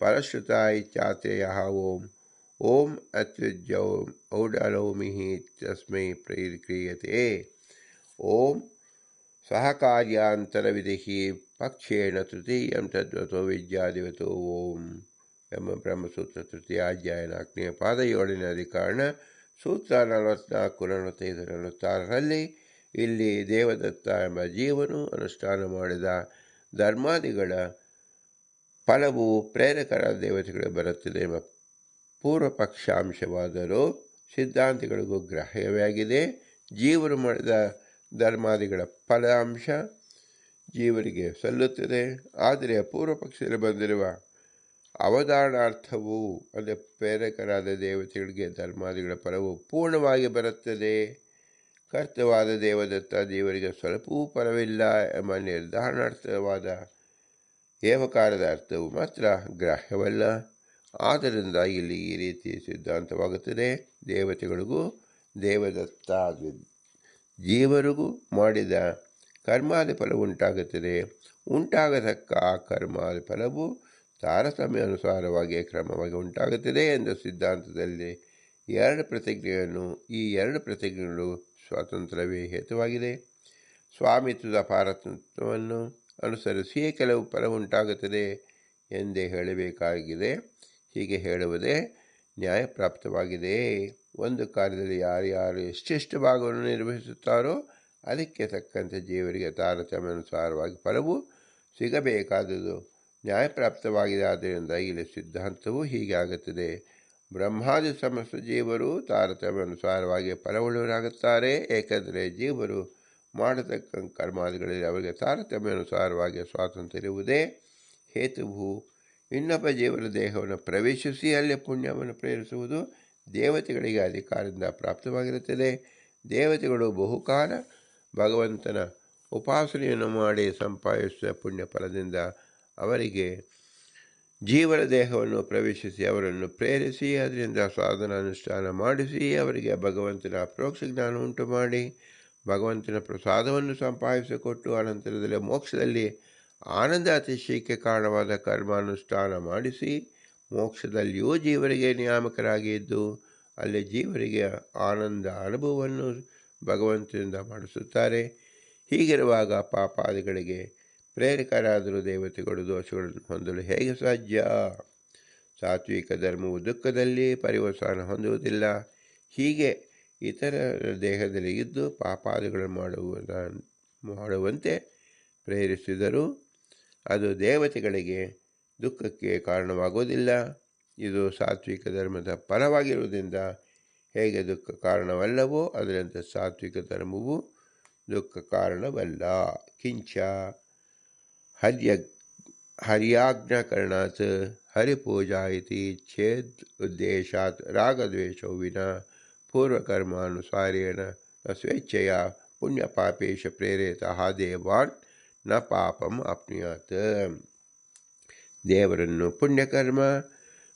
ಪರಶ್ರುತ ಇತ್ಯಾತ್ರೇಯ ಓಂ ಅತ್ಯುಜ್ಯೌ ಔಡಲೌಮಿಹಿ ತಸ್ಮೈ ಪ್ರಕ್ರಿಯತೆ ಓಂ ಸಹಕಾರ್ಯಾಂತರವಿಧಿ ಪಕ್ಷೇಣ ತೃತೀಯಂ ತದ್ವತೋ ವಿದ್ಯಾದಿವತೋ ಓಂ ಎಂಬ ಬ್ರಹ್ಮಸೂತ್ರ ತೃತೀಯಾಧ್ಯಾಯ 4ನೇ ಪಾದ 7ನೇ ಅಧಿಕರಣ ಸೂತ್ರ 44, 45, 46ರಲ್ಲಿ ಇಲ್ಲಿ ದೇವದತ್ತ ಎಂಬ ಜೀವನು ಅನುಷ್ಠಾನ ಮಾಡಿದ ಧರ್ಮಾದಿಗಳ ಫಲವು ಪ್ರೇರಕರ ದೇವತೆಗಳಿಗೆ ಬರುತ್ತದೆ ಎಂಬ ಪೂರ್ವಪಕ್ಷಾಂಶವಾದರೂ ಸಿದ್ಧಾಂತಿಗಳಿಗೂ ಗ್ರಾಹ್ಯವಾಗಿದೆ. ಜೀವರು ಮಾಡಿದ ಧರ್ಮಾದಿಗಳ ಫಲಾಂಶ ಜೀವರಿಗೆ ಸಲ್ಲುತ್ತದೆ. ಆದರೆ ಪೂರ್ವಪಕ್ಷದಲ್ಲಿ ಬಂದಿರುವ ಅವಧಾರಣಾರ್ಥವು ಅಂದರೆ ಪ್ರೇರಕರಾದ ದೇವತೆಗಳಿಗೆ ಧರ್ಮಾದಿಗಳ ಫಲವು ಪೂರ್ಣವಾಗಿ ಬರುತ್ತದೆ. ಕರ್ತವಾದ ದೇವದತ್ತ ಜೀವರಿಗೆ ಸ್ವಲ್ಪವೂ ಫಲವಿಲ್ಲ ಎಂಬ ನಿರ್ಧಾರಣಾರ್ಥವಾದ ಏವಕಾರದ ಅರ್ಥವು ಮಾತ್ರ ಗ್ರಾಹ್ಯವಲ್ಲ. ಆದ್ದರಿಂದ ಇಲ್ಲಿ ಈ ರೀತಿ ಸಿದ್ಧಾಂತವಾಗುತ್ತದೆ. ದೇವತೆಗಳಿಗೂ ದೇವದತ್ತ ಜೀವರಿಗೂ ಮಾಡಿದ ಕರ್ಮಾದಿ ಫಲವು ಉಂಟಾಗುತ್ತದೆ. ಉಂಟಾಗತಕ್ಕ ಆ ಕರ್ಮಾದಿ ಫಲವು ತಾರತಮ್ಯ ಅನುಸಾರವಾಗಿ ಕ್ರಮವಾಗಿ ಉಂಟಾಗುತ್ತದೆ ಎಂದು ಸಿದ್ಧಾಂತದಲ್ಲಿ 2 ಪ್ರತಿಜ್ಞೆಯನ್ನು ಈ 2 ಪ್ರತಿಜ್ಞೆಗಳು ಸ್ವಾತಂತ್ರ್ಯವೇ ಹೇತುವಾಗಿದೆ. ಸ್ವಾಮಿತ್ವದ ಪಾರತಂತ್ರ್ಯವನ್ನು ಅನುಸರಿಸಿಯೇ ಕೆಲವು ಫಲ ಉಂಟಾಗುತ್ತದೆ ಎಂದೇ ಹೇಳಬೇಕಾಗಿದೆ. ಹೀಗೆ ಹೇಳುವುದೇ ನ್ಯಾಯಪ್ರಾಪ್ತವಾಗಿದೆ. ಒಂದು ಕಾರ್ಯದಲ್ಲಿ ಯಾರ್ಯಾರು ಎಷ್ಟೆಷ್ಟು ಭಾಗವನ್ನು ನಿರ್ವಹಿಸುತ್ತಾರೋ ಅದಕ್ಕೆ ತಕ್ಕಂತೆ ಜೀವರಿಗೆ ತಾರತಮ್ಯ ಅನುಸಾರವಾಗಿ ಫಲವು ಸಿಗಬೇಕಾದುದು ನ್ಯಾಯಪ್ರಾಪ್ತವಾಗಿದೆ. ಆದ್ದರಿಂದ ಇಲ್ಲಿ ಸಿದ್ಧಾಂತವು ಹೀಗೆ ಆಗುತ್ತದೆ. ಬ್ರಹ್ಮಾದಿ ಸಮಸ್ತ ಜೀವರು ತಾರತಮ್ಯ ಅನುಸಾರವಾಗಿ ಫಲವುಳ್ಳವರಾಗುತ್ತಾರೆ. ಏಕೆಂದರೆ ಜೀವರು ಮಾಡತಕ್ಕ ಕರ್ಮಾದಿಗಳಲ್ಲಿ ಅವರಿಗೆ ತಾರತಮ್ಯ ಅನುಸಾರವಾಗಿ ಸ್ವಾತಂತ್ರ್ಯ ಇರುವುದೇ ಹೇತುವು. ಇನ್ನೊಬ್ಬ ಜೀವನ ದೇಹವನ್ನು ಪ್ರವೇಶಿಸಿ ಅಲ್ಲಿ ಪುಣ್ಯವನ್ನು ಪ್ರೇರಿಸುವುದು ದೇವತೆಗಳಿಗೆ ಅಧಿಕಾರದಿಂದ ಪ್ರಾಪ್ತವಾಗಿರುತ್ತದೆ. ದೇವತೆಗಳು ಬಹುಕಾಲ ಭಗವಂತನ ಉಪಾಸನೆಯನ್ನು ಮಾಡಿ ಸಂಪಾದಿಸಿದ ಪುಣ್ಯ ಫಲದಿಂದ ಅವರಿಗೆ ಜೀವನ ದೇಹವನ್ನು ಪ್ರವೇಶಿಸಿ ಅವರನ್ನು ಪ್ರೇರಿಸಿ ಅದರಿಂದ ಸಾಧನ ಅನುಷ್ಠಾನ ಮಾಡಿಸಿ ಅವರಿಗೆ ಭಗವಂತನ ಅಪರೋಕ್ಷ ಜ್ಞಾನ ಉಂಟು ಮಾಡಿ ಭಗವಂತನ ಪ್ರಸಾದವನ್ನು ಸಂಪಾದಿಸಿಕೊಟ್ಟು ಅನಂತರದಲ್ಲಿ ಮೋಕ್ಷದಲ್ಲಿ ಆನಂದ ಅತಿಶಯಕ್ಕೆ ಕಾರಣವಾದ ಕರ್ಮಾನುಷ್ಠಾನ ಮಾಡಿಸಿ ಮೋಕ್ಷದಲ್ಲಿಯೂ ಜೀವರಿಗೆ ನಿಯಾಮಕರಾಗಿ ಇದ್ದು ಅಲ್ಲಿ ಜೀವರಿಗೆ ಆನಂದ ಅನುಭವವನ್ನು ಭಗವಂತನಿಂದ ಮಾಡಿಸುತ್ತಾರೆ. ಹೀಗಿರುವಾಗ ಪಾಪಾದಿಗಳಿಗೆ ಪ್ರೇರಕರಾದರೂ ದೇವತೆಗಳು ದೋಷಗಳನ್ನು ಹೊಂದಲು ಹೇಗೆ ಸಾಧ್ಯ? ಸಾತ್ವಿಕ ಧರ್ಮವು ದುಃಖದಲ್ಲಿ ಪರಿವಸಾನ ಹೊಂದುವುದಿಲ್ಲ. ಹೀಗೆ ಇತರ ದೇಹದಲ್ಲಿ ಇದ್ದು ಪಾಪಾದಿಗಳನ್ನು ಮಾಡುವಂತೆ ಪ್ರೇರಿಸಿದರೂ ಅದು ದೇವತೆಗಳಿಗೆ ದುಃಖಕ್ಕೆ ಕಾರಣವಾಗುವುದಿಲ್ಲ. ಇದು ಸಾತ್ವಿಕ ಧರ್ಮದ ಫಲವಾಗಿರುವುದರಿಂದ ಹೇಗೆ ದುಃಖ ಕಾರಣವಲ್ಲವೋ ಅದರಂತೆ ಸಾತ್ವಿಕ ಧರ್ಮವು ದುಃಖ ಕಾರಣವಲ್ಲ. ಕಿಂಚ ಹರ್ಯಾಜ್ಞಾಕರಣಾತ್ ಹರಿಪೂಜಾ ಇತಿ ಚೇದ್ ಉದ್ದೇಶಾತ್ ರಾಗದ್ವೇಷೌ ವಿನಾ ಪೂರ್ವಕರ್ಮಾನುಸಾರೇಣ ಸ್ವೇಚ್ಛೆಯ ಪುಣ್ಯಪಾಪೇಶ ಪ್ರೇರಿತಃ ದೇವಾನ್ ನ ಪಾಪಂ ಆಪ್ನುಯಾತ್. ದೇವರನ್ನು ಪುಣ್ಯಕರ್ಮ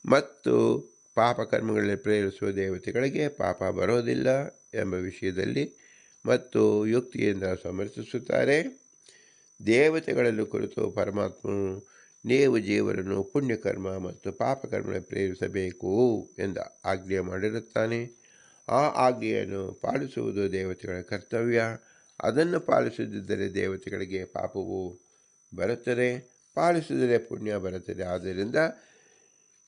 ಮತ್ತು ಪಾಪಕರ್ಮಗಳಲ್ಲಿ ಪ್ರೇರಿಸುವ ದೇವತೆಗಳಿಗೆ ಪಾಪ ಬರೋದಿಲ್ಲ ಎಂಬ ವಿಷಯದಲ್ಲಿ ಮತ್ತು ಯುಕ್ತಿಯಿಂದ ಸಮರ್ಥಿಸುತ್ತಾರೆ. ದೇವತೆಗಳಲ್ಲೂ ಕುರಿತು ಪರಮಾತ್ಮನು ನೀವು ಜೀವರನ್ನು ಪುಣ್ಯಕರ್ಮ ಮತ್ತು ಪಾಪಕರ್ಮಗಳನ್ನು ಪ್ರೇರಿಸಬೇಕು ಎಂದು ಆಜ್ಞೆ ಮಾಡಿರುತ್ತಾನೆ. ಆ ಆಜ್ಞೆಯನ್ನು ಪಾಲಿಸುವುದು ದೇವತೆಗಳ ಕರ್ತವ್ಯ. ಅದನ್ನು ಪಾಲಿಸದಿದ್ದರೆ ದೇವತೆಗಳಿಗೆ ಪಾಪವು ಬರುತ್ತದೆ, ಪಾಲಿಸಿದರೆ ಪುಣ್ಯ ಬರುತ್ತದೆ. ಆದ್ದರಿಂದ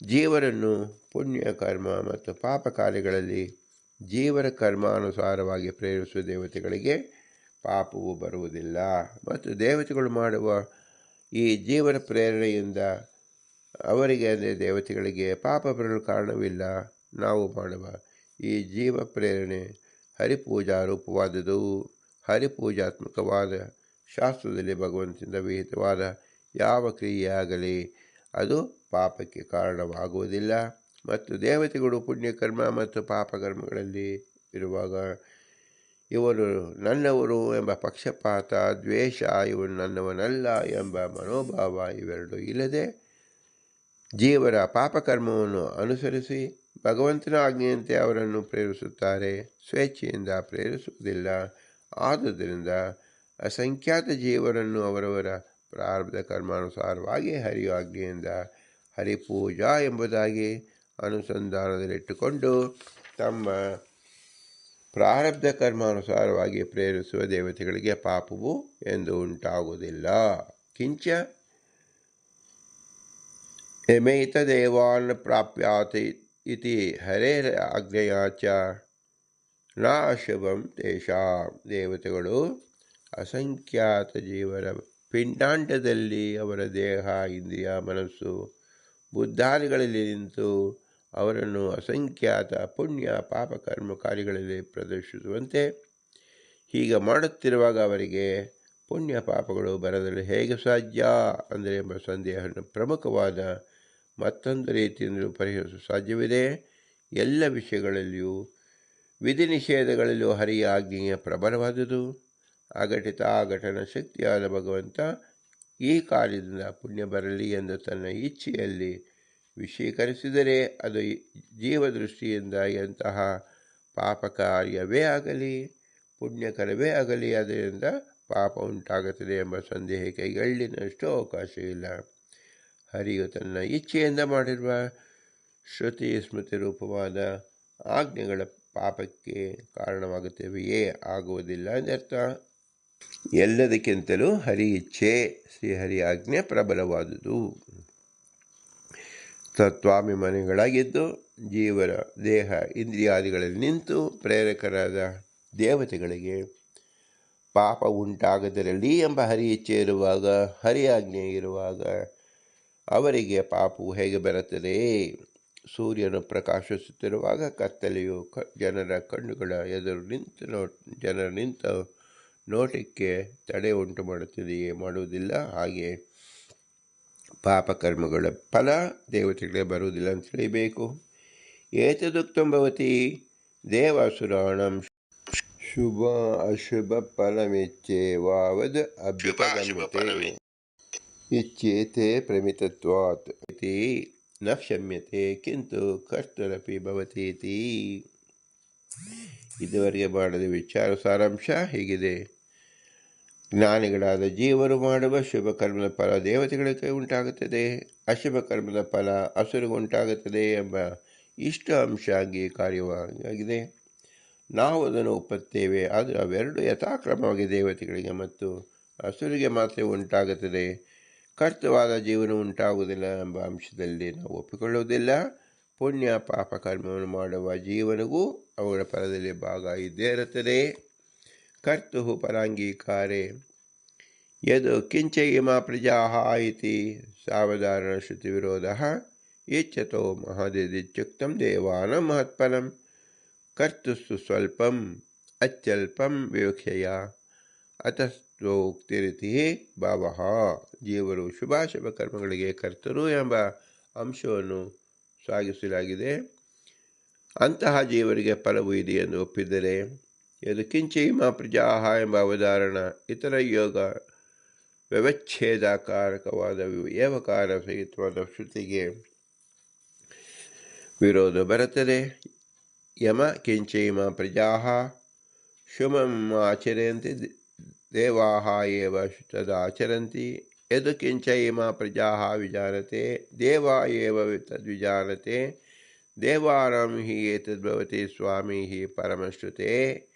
ಜೀವರನ್ನು ಪುಣ್ಯ ಕರ್ಮ ಮತ್ತು ಪಾಪ ಕಾರ್ಯಗಳಲ್ಲಿ ಜೀವರ ಕರ್ಮಾನುಸಾರವಾಗಿ ಪ್ರೇರಿಸುವ ದೇವತೆಗಳಿಗೆ ಪಾಪವು ಬರುವುದಿಲ್ಲ. ಮತ್ತು ದೇವತೆಗಳು ಮಾಡುವ ಈ ಜೀವರ ಪ್ರೇರಣೆಯಿಂದ ಅವರಿಗೆ ಅಂದರೆ ದೇವತೆಗಳಿಗೆ ಪಾಪ ಬರಲು ಕಾರಣವಿಲ್ಲ. ನಾವು ಮಾಡುವ ಈ ಜೀವ ಪ್ರೇರಣೆ ಹರಿಪೂಜಾ ರೂಪವಾದುದು. ಹರಿಪೂಜಾತ್ಮಕವಾದ ಶಾಸ್ತ್ರದಲ್ಲಿ ಭಗವಂತನಿಂದ ವಿಹಿತವಾದ ಯಾವ ಕ್ರಿಯೆಯಾಗಲಿ ಅದು ಪಾಪಕ್ಕೆ ಕಾರಣವಾಗುವುದಿಲ್ಲ. ಮತ್ತು ದೇವತೆಗಳು ಪುಣ್ಯಕರ್ಮ ಮತ್ತು ಪಾಪಕರ್ಮಗಳಲ್ಲಿ ಇರುವಾಗ ಇವನು ನನ್ನವರು ಎಂಬ ಪಕ್ಷಪಾತ, ದ್ವೇಷ, ಇವನು ನನ್ನವನಲ್ಲ ಎಂಬ ಮನೋಭಾವ ಇವೆರಡೂ ಇಲ್ಲದೆ ಜೀವರ ಪಾಪಕರ್ಮವನ್ನು ಅನುಸರಿಸಿ ಭಗವಂತನ ಆಜ್ಞೆಯಂತೆ ಅವರನ್ನು ಪ್ರೇರಿಸುತ್ತಾರೆ, ಸ್ವೇಚ್ಛೆಯಿಂದ ಪ್ರೇರಿಸುವುದಿಲ್ಲ. ಆದುದರಿಂದ ಅಸಂಖ್ಯಾತ ಜೀವರನ್ನು ಅವರವರ ಪ್ರಾರಬ್ಧ ಕರ್ಮಾನುಸಾರವಾಗಿ ಹರಿಯ ಆಜ್ಞೆಯಿಂದ ಹರಿಪೂಜಾ ಎಂಬುದಾಗಿ ಅನುಸಂಧಾನದಲ್ಲಿಟ್ಟುಕೊಂಡು ತಮ್ಮ ಪ್ರಾರಬ್ಧ ಕರ್ಮಾನುಸಾರವಾಗಿ ಪ್ರೇರಿಸುವ ದೇವತೆಗಳಿಗೆ ಪಾಪವು ಎಂದು ಉಂಟಾಗುವುದಿಲ್ಲ. ಕಿಂಚ ಯಮೈತದೇವಾನ್ ಪ್ರಾಪ್ಯಾತ್ ಇತಿ ಹರೇರ್ ಆಜ್ಞೆಯಾ ಚ ನ ಅಶುಭಂ ತೇಷಾಂ. ದೇವತೆಗಳು ಅಸಂಖ್ಯಾತ ಜೀವರ ಪಿಂಡಾಂಡದಲ್ಲಿ ಅವರ ದೇಹ, ಇಂದ್ರಿಯ, ಮನಸ್ಸು, ಬುದ್ಧಾದಿಗಳಲ್ಲಿ ನಿಂತು ಅವರನ್ನು ಅಸಂಖ್ಯಾತ ಪುಣ್ಯ ಪಾಪಕರ್ಮ ಕಾರ್ಯಗಳಲ್ಲಿ ಪ್ರದರ್ಶಿಸುವಂತೆ ಹೀಗೆ ಮಾಡುತ್ತಿರುವಾಗ ಅವರಿಗೆ ಪುಣ್ಯ ಪಾಪಗಳು ಬರಲು ಹೇಗೆ ಸಾಧ್ಯ ಅಂದರೆ ಎಂಬ ಸಂದೇಹವನ್ನು ಪ್ರಮುಖವಾದ ಮತ್ತೊಂದು ರೀತಿಯಿಂದಲೂ ಪರಿಹರಿಸಲು ಸಾಧ್ಯವಿದೆ. ಎಲ್ಲ ವಿಷಯಗಳಲ್ಲಿಯೂ ವಿಧಿ ನಿಷೇಧಗಳಲ್ಲಿಯೂ ಹರಿಯ ಆಜ್ಞೆಯ ಪ್ರಬಲವಾದುದು. ಅಘಟಿತ ಘಟನ ಶಕ್ತಿಯಾದ ಭಗವಂತ ಈ ಕಾರ್ಯದಿಂದ ಪುಣ್ಯ ಬರಲಿ ಎಂದು ತನ್ನ ಇಚ್ಛೆಯಲ್ಲಿ ವಿಷೀಕರಿಸಿದರೆ ಅದು ಜೀವದೃಷ್ಟಿಯಿಂದ ಎಂತಹ ಪಾಪ ಕಾರ್ಯವೇ ಆಗಲಿ ಪುಣ್ಯಕರವೇ ಆಗಲಿ ಅದರಿಂದ ಪಾಪ ಉಂಟಾಗುತ್ತದೆ ಎಂಬ ಸಂದೇಹಕ್ಕೆ ಎಳ್ಳಿನಷ್ಟು ಅವಕಾಶವಿಲ್ಲ. ಹರಿಯು ತನ್ನ ಇಚ್ಛೆಯಿಂದ ಮಾಡಿರುವ ಶ್ರುತಿ ಸ್ಮೃತಿ ರೂಪವಾದ ಆಜ್ಞೆಗಳ ಪಾಪಕ್ಕೆ ಕಾರಣವಾಗುತ್ತವೆಯೇ? ಆಗುವುದಿಲ್ಲ ಎಂದರ್ಥ. ಎಲ್ಲದಕ್ಕಿಂತಲೂ ಹರಿ ಇಚ್ಛೆ, ಶ್ರೀಹರಿ ಆಜ್ಞೆ ಪ್ರಬಲವಾದುದು. ತತ್ವಾಭಿಮಾನಿಗಳಾಗಿದ್ದು ಜೀವರ ದೇಹ ಇಂದ್ರಿಯಾದಿಗಳಲ್ಲಿ ನಿಂತು ಪ್ರೇರಕರಾದ ದೇವತೆಗಳಿಗೆ ಪಾಪ ಉಂಟಾಗದಿರಲಿ ಎಂಬ ಹರಿ ಇಚ್ಛೆ ಇರುವಾಗ, ಹರಿ ಆಜ್ಞೆ ಇರುವಾಗ ಅವರಿಗೆ ಪಾಪವು ಹೇಗೆ ಬರುತ್ತದೆ? ಸೂರ್ಯನು ಪ್ರಕಾಶಿಸುತ್ತಿರುವಾಗ ಕತ್ತಲೆಯು ಜನರ ಕಣ್ಣುಗಳ ಎದುರು ಜನರ ನಿಂತ ನೋಟಕ್ಕೆ ತಡೆ ಉಂಟು ಮಾಡುತ್ತದೆಯೇ? ಮಾಡುವುದಿಲ್ಲ. ಹಾಗೆ ಪಾಪಕರ್ಮಗಳ ಫಲ ದೇವತೆಗಳೇ ಬರುವುದಿಲ್ಲ ಅಂತ ತಿಳಿಯಬೇಕು. ಏತದುಕ್ತಂ ಭವತಿ ದೇವಾಸುರಾಣಂ ಶುಭ ಅಶುಭ ಫಲಮಿಚ್ಛೇವಾವದ್ ಅಭ್ಯುಪಗಮ್ಯತೆ ಇಚ್ಛೇತೆ ಪ್ರಮಿತತ್ವಾತ್ ಇತಿ ನ ಕ್ಷಮ್ಯತೆ ಕಿಂತು ಕರ್ತರಪಿ ಭವತೀತಿ. ಇದುವರೆಗೆ ಮಾಡಿದ ವಿಚಾರ ಸಾರಾಂಶ ಹೀಗಿದೆ. ಜ್ಞಾನಿಗಳಾದ ಜೀವರು ಮಾಡುವ ಶುಭ ಕರ್ಮದ ಫಲ ದೇವತೆಗಳಿಗೆ ಉಂಟಾಗುತ್ತದೆ, ಅಶುಭ ಕರ್ಮದ ಫಲ ಅಸುರಿಗೆ ಉಂಟಾಗುತ್ತದೆ ಎಂಬ ಇಷ್ಟು ಅಂಶ ಅಂಗೀಕಾರ್ಯವಾಗಿದೆ. ನಾವು ಅದನ್ನು ಒಪ್ಪುತ್ತೇವೆ. ಆದರೆ ಅವೆರಡು ಯಥಾಕ್ರಮವಾಗಿ ದೇವತೆಗಳಿಗೆ ಮತ್ತು ಅಸುರಿಗೆ ಮಾತ್ರ ಉಂಟಾಗುತ್ತದೆ. ಕರ್ತವಾದ ಜೀವನ ಉಂಟಾಗುವುದಿಲ್ಲ ಎಂಬ ಅಂಶದಲ್ಲಿ ನಾವು ಒಪ್ಪಿಕೊಳ್ಳುವುದಿಲ್ಲ. ಪುಣ್ಯ ಪಾಪ ಕರ್ಮವನ್ನು ಮಾಡುವ ಜೀವನಗೂ ಅವುಗಳ ಫಲದಲ್ಲಿ ಭಾಗ ಇದ್ದೇ ಇರುತ್ತದೆ. ಕರ್ತು ಪರಾಂಗೀಕಾರೆ ಯದ್ ಕಿಂಚ ಇಮಾ ಪ್ರಜಾಃ ಇತಿ ಸಾವಧಾರಣ ಶ್ರುತಿ ವಿರೋಧ ಇಚ್ಛತೋ ಮಹದಿತ್ಯುಕ್ತಂ ದೇವಾನಾಂ ಮಹತ್ಫಲಂ ಕರ್ತುಸ್ತು ಸ್ವಲ್ಪಂ ಅತ್ಯಲ್ಪಂ ವಿವಕ್ಷಯ ಅತಸ್ತೋಕ್ತಿರಿತಿ ಭಾವಃ. ಜೀವರು ಶುಭಾಶುಭ ಕರ್ಮಗಳಿಗೆ ಕರ್ತರು ಎಂಬ ಅಂಶವನ್ನು ಸಾಗಿಸಲಾಗಿದೆ. ಅಂತಹ ಜೀವರಿಗೆ ಫಲವು ಇದೆ ಎಂದು ಒಪ್ಪಿದರೆ ಯದು ಕಿಂಚೈಮ ಪ್ರಜಾಹ ಎಂಬ ಅವಧಾರಣ ಇತರ ಯೋಗ ವ್ಯವಚ್ಛೇದಕಾರಕವಾದ ಏವಕಾರ ಸಹಿತವಾದ ಶ್ರುತಿಗೆ ವಿರೋಧ ಬರುತ್ತದೆ. ಯಮ ಕಿಂಚೈಮ ಪ್ರಜಾಹ ಶುಭಂ ಆಚರ್ಯಂತೆ ದೇವಾಃ ಏವ ತದಾಚರಂತಿ ಯದು ಕಿಂಚೈಮ ಪ್ರಜಾಃ ವಿಜಾನತೆ ದೇವಾ ಏವ ತದ್ವಿಜಾನತೆ ದೇವಾನಾಂ ಹಿ ಏತದ್ಭವತಿ ಸ್ವಾಮಿ ಹಿ ಪರಮಶ್ರುತೆ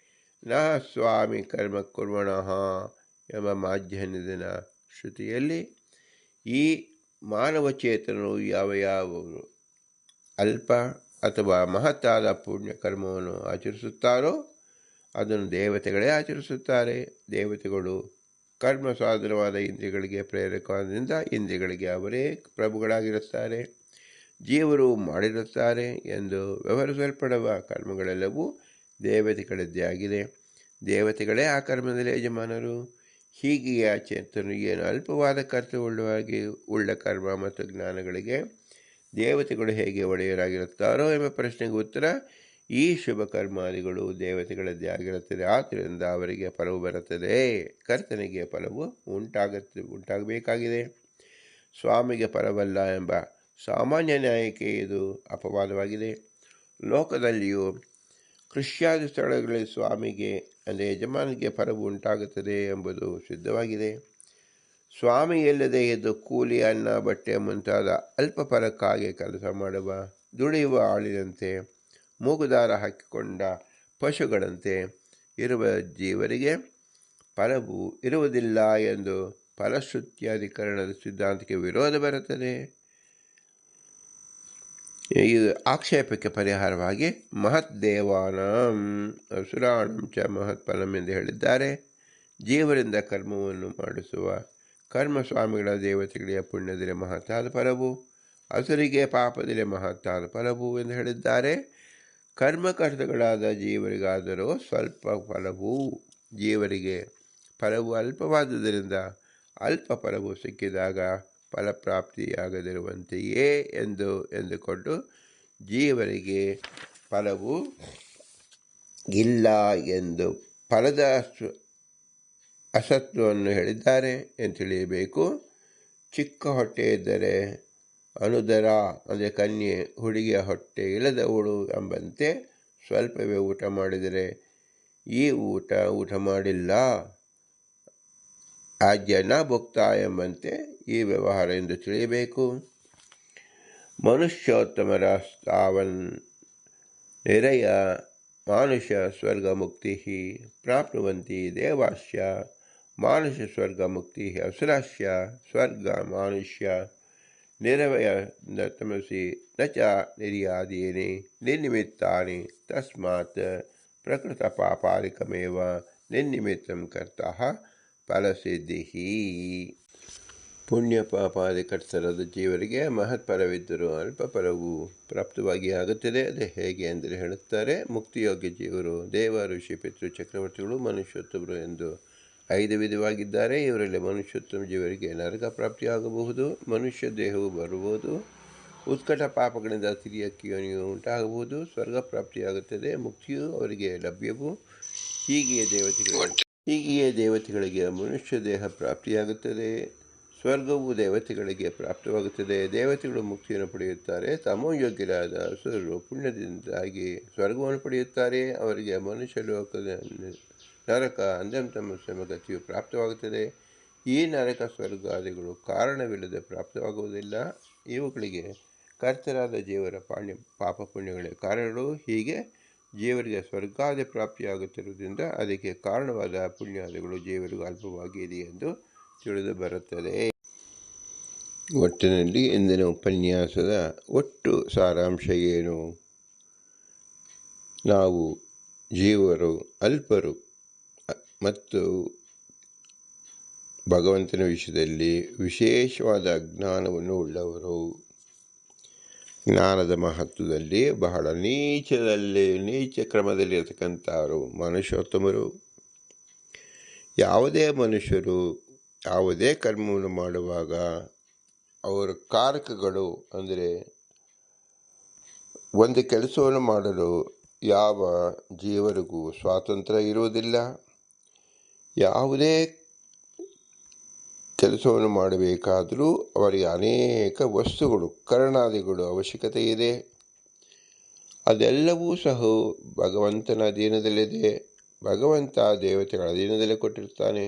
ನ ಸ್ವಾಮಿ ಕರ್ಮ ಕುರ್ವಣಃ ಎಂಬ ಮಾಧ್ಯನ್ಯದಿನ ಶ್ರುತಿಯಲ್ಲಿ ಈ ಮಾನವ ಚೇತನರು ಯಾವ ಅಲ್ಪ ಅಥವಾ ಮಹತ್ತಾದ ಪುಣ್ಯ ಕರ್ಮವನ್ನು ಆಚರಿಸುತ್ತಾರೋ ಅದನ್ನು ದೇವತೆಗಳೇ ಆಚರಿಸುತ್ತಾರೆ. ದೇವತೆಗಳು ಕರ್ಮ ಸಾಧನವಾದ ಇಂದ್ರಿಯಗಳಿಗೆ ಪ್ರೇರಕವಾದ್ದರಿಂದ ಇಂದ್ರಿಯಗಳಿಗೆ ಅವರೇ ಪ್ರಭುಗಳಾಗಿರುತ್ತಾರೆ. ಜೀವರು ಮಾಡಿರುತ್ತಾರೆ ಎಂದು ವ್ಯವಹರಿಸಲ್ಪಡುವ ಕರ್ಮಗಳೆಲ್ಲವೂ ದೇವತೆಗಳದ್ದೇ ಆಗಿದೆ. ದೇವತೆಗಳೇ ಆ ಕರ್ಮದಲ್ಲಿ ಯಜಮಾನರು. ಹೀಗೆಯೇ ಆ ಚೇತನರು ಏನು ಅಲ್ಪವಾದ ಕರ್ತವ್ಯವಾಗಿ ಉಳ್ಳ ಕರ್ಮ ಮತ್ತು ಜ್ಞಾನಗಳಿಗೆ ದೇವತೆಗಳು ಹೇಗೆ ಒಡೆಯರಾಗಿರುತ್ತಾರೋ ಎಂಬ ಪ್ರಶ್ನೆಗೆ ಉತ್ತರ ಈ ಶುಭ ಕರ್ಮಾದಿಗಳು ದೇವತೆಗಳದ್ದೇ ಆಗಿರುತ್ತದೆ. ಆದ್ದರಿಂದ ಅವರಿಗೆ ಫಲವು ಬರುತ್ತದೆ. ಕರ್ತನಿಗೆ ಫಲವು ಉಂಟಾಗಬೇಕಾಗಿದೆ. ಸ್ವಾಮಿಗೆ ಫಲವಲ್ಲ ಎಂಬ ಸಾಮಾನ್ಯ ನ್ಯಾಯಕ್ಕೆ ಇದು ಅಪವಾದವಾಗಿದೆ. ಲೋಕದಲ್ಲಿಯೂ ಕೃಷ್ಯಾದಿ ಸ್ಥಳಗಳಲ್ಲಿ ಸ್ವಾಮಿಗೆ ಅಂದರೆ ಯಜಮಾನಿಗೆ ಫಲವು ಉಂಟಾಗುತ್ತದೆ ಎಂಬುದು ಸಿದ್ಧವಾಗಿದೆ. ಸ್ವಾಮಿ ಇಲ್ಲದೆ ಇದ್ದು ಕೂಲಿ ಅನ್ನ ಬಟ್ಟೆ ಮುಂತಾದ ಅಲ್ಪ ಫಲಕ್ಕಾಗಿ ಕೆಲಸ ಮಾಡುವ ದುಡಿಯುವ ಆಳಿನಂತೆ ಮೂಗುದಾರ ಹಾಕಿಕೊಂಡ ಪಶುಗಳಂತೆ ಇರುವ ಜೀವರಿಗೆ ಫಲವು ಇರುವುದಿಲ್ಲ ಎಂದು ಫಲಶ್ರುತ್ಯಾಧಿಕರಣದ ಸಿದ್ಧಾಂತಕ್ಕೆ ವಿರೋಧ ಬರುತ್ತದೆ. ಈ ಆಕ್ಷೇಪಕ್ಕೆ ಪರಿಹಾರವಾಗಿ ಮಹತ್ ದೇವಾನಾಂ ಅಸುರಾಣಂ ಚ ಮಹತ್ ಫಲಂ ಎಂದು ಹೇಳಿದ್ದಾರೆ. ಜೀವರಿಂದ ಕರ್ಮವನ್ನು ಮಾಡಿಸುವ ಕರ್ಮಸ್ವಾಮಿಗಳ ದೇವತೆಗಳಿಗೆ ಪುಣ್ಯದಲ್ಲಿ ಮಹತ್ತಾದ ಫಲವು, ಅಸುರಿಗೆ ಪಾಪದಲ್ಲಿ ಮಹತ್ತಾದ ಫಲವು ಎಂದು ಹೇಳಿದ್ದಾರೆ. ಕರ್ಮಕರ್ತಗಳಾದ ಜೀವರಿಗಾದರೂ ಸ್ವಲ್ಪ ಫಲವು, ಜೀವರಿಗೆ ಫಲವು ಅಲ್ಪವಾದುದರಿಂದ ಅಲ್ಪ ಫಲವು ಸಿಕ್ಕಿದಾಗ ಫಲಪ್ರಾಪ್ತಿಯಾಗದಿರುವಂತೆಯೇ ಎಂದುಕೊಂಡು ಜೀವರಿಗೆ ಫಲವು ಇಲ್ಲ ಎಂದು ಫಲದ ಅಸತ್ವವನ್ನು ಹೇಳಿದ್ದಾರೆ ಎಂದು ತಿಳಿಯಬೇಕು. ಚಿಕ್ಕ ಹೊಟ್ಟೆ ಇದ್ದರೆ ಅನುದರ ಅಂದರೆ ಕನ್ಯೆ ಹುಡುಗಿಯ ಹೊಟ್ಟೆ ಇಲ್ಲದವಳು ಎಂಬಂತೆ ಸ್ವಲ್ಪವೇ ಊಟ ಮಾಡಿದರೆ ಈ ಊಟ ಮಾಡಿಲ್ಲ ಆಜ್ಞನ ಭುಕ್ತ ಎಂಬಂತೆ ಈ ವ್ಯವಹಾರ ಎಂದು ತಿಳಿಯಬೇಕು. ಮನುಷ್ಯೋತ್ತಮರ ಸ್ಥಾವನ್ ನಿರಯ ಮಾನುಷ ಸ್ವರ್ಗ ಮುಕ್ತಿ ಪ್ರಾಪ್ನುವಂತಿ ದೇವಾಶ್ಯ ಮಾನುಷ ಸ್ವರ್ಗ ಮುಕ್ತಿ ಅಸುರಾಶ್ಯ ಸ್ವರ್ಗ ಮಾನುಷ್ಯ ನಿರವಯ ತಮಸಿ ನ ಚ ನಿರ್ಯಾದೀನಿ ನಿರ್ನಿಮಿತ್ತಾನಿ ತಸ್ಮಾತ್ ಪ್ರಕೃತ ಪಾಪಾದಿಕಮೇವ ನಿರ್ನಿಮಿತ್ತಂ ಕರ್ತಃ ಫಲಸಿದ್ಧಿ. ಪುಣ್ಯ ಪಾಪಾದಿ ಕರ್ತರಾದ ಜೀವರಿಗೆ ಮಹತ್ಫಲವಿದ್ದರೂ ಅಲ್ಪ ಫಲವು ಪ್ರಾಪ್ತವಾಗಿ ಆಗುತ್ತದೆ. ಅದು ಹೇಗೆ ಅಂದರೆ ಹೇಳುತ್ತಾರೆ, ಮುಕ್ತಿಯೋಗ್ಯ ಜೀವರು ದೇವ ಋಷಿ ಪಿತೃ ಚಕ್ರವರ್ತಿಗಳು ಮನುಷ್ಯೋತ್ತಮರು ಎಂದು 5 ವಿಧವಾಗಿದ್ದಾರೆ. ಇವರಲ್ಲಿ ಮನುಷ್ಯೋತ್ತಮ ಜೀವರಿಗೆ ನರಕ ಪ್ರಾಪ್ತಿಯಾಗಬಹುದು, ಮನುಷ್ಯ ದೇಹವು ಬರುವುದು, ಉತ್ಕಟ ಪಾಪಗಳಿಂದ ತಿರಿಯಕ್ಕೆ ಯೋನಿಯು ಉಂಟಾಗಬಹುದು, ಸ್ವರ್ಗ ಪ್ರಾಪ್ತಿಯಾಗುತ್ತದೆ, ಮುಕ್ತಿಯು ಅವರಿಗೆ ಲಭ್ಯವು. ಹೀಗೆಯೇ ದೇವತೆಗಳಿಗೆ ಮನುಷ್ಯ ದೇಹ ಪ್ರಾಪ್ತಿಯಾಗುತ್ತದೆ, ಸ್ವರ್ಗವು ದೇವತೆಗಳಿಗೆ ಪ್ರಾಪ್ತವಾಗುತ್ತದೆ. ದೇವತೆಗಳು ಮುಕ್ತಿಯನ್ನು ಪಡೆಯುತ್ತಾರೆ. ತಮೋಯೋಗ್ಯರಾದ ಅಸುರರು ಪುಣ್ಯದಿಂದಾಗಿ ಸ್ವರ್ಗವನ್ನು ಪಡೆಯುತ್ತಾರೆ. ಅವರಿಗೆ ಮನುಷ್ಯ ಲೋಕದ ನರಕ ಅಂಧಂತಮಸ್ಸೆಂಬ ಗತಿಯು ಪ್ರಾಪ್ತವಾಗುತ್ತದೆ. ಈ ನರಕ ಸ್ವರ್ಗಾದಿಗಳು ಕಾರಣವಿಲ್ಲದೆ ಪ್ರಾಪ್ತವಾಗುವುದಿಲ್ಲ. ಇವುಗಳಿಗೆ ಕರ್ತರಾದ ಜೀವರ ಪಾಪ ಪುಣ್ಯಗಳೇ ಕಾರಣಗಳು. ಹೀಗೆ ಜೀವರಿಗೆ ಸ್ವರ್ಗಾದಿ ಪ್ರಾಪ್ತಿಯಾಗುತ್ತಿರುವುದರಿಂದ ಅದಕ್ಕೆ ಕಾರಣವಾದ ಪುಣ್ಯಾದಿಗಳು ಜೀವರಿಗೂ ಅಲ್ಪವಾಗಿ ಇದೆ ಎಂದು ತಿಳಿದು ಬರುತ್ತದೆ. ಒಟ್ಟಿನಲ್ಲಿ ಇಂದಿನ ಉಪನ್ಯಾಸದ ಒಟ್ಟು ಸಾರಾಂಶ ಏನು? ನಾವು ಜೀವರು ಅಲ್ಪರು ಮತ್ತು ಭಗವಂತನ ವಿಷಯದಲ್ಲಿ ವಿಶೇಷವಾದ ಜ್ಞಾನವನ್ನು ಉಳ್ಳವರು. ಜ್ಞಾನದ ಮಹತ್ವದಲ್ಲಿ ಬಹಳ ನೀಚ ಕ್ರಮದಲ್ಲಿ ಇರತಕ್ಕಂಥವರು ಮನುಷ್ಯೋತ್ತಮರು. ಯಾವುದೇ ಮನುಷ್ಯರು ಯಾವುದೇ ಕರ್ಮವನ್ನು ಮಾಡುವಾಗ ಅವರ ಕಾರಕಗಳು, ಅಂದರೆ ಒಂದು ಕೆಲಸವನ್ನು ಮಾಡಲು ಯಾವ ಜೀವರಿಗೂ ಸ್ವಾತಂತ್ರ್ಯ ಇರುವುದಿಲ್ಲ. ಯಾವುದೇ ಕೆಲಸವನ್ನು ಮಾಡಬೇಕಾದರೂ ಅವರಿಗೆ ಅನೇಕ ವಸ್ತುಗಳು, ಕರಣಾದಿಗಳು ಅವಶ್ಯಕತೆ ಇದೆ. ಅದೆಲ್ಲವೂ ಸಹ ಭಗವಂತನ ಅಧೀನದಲ್ಲಿದೆ. ಭಗವಂತ ದೇವತೆಗಳ ಅಧೀನದಲ್ಲೇ ಕೊಟ್ಟಿರ್ತಾನೆ.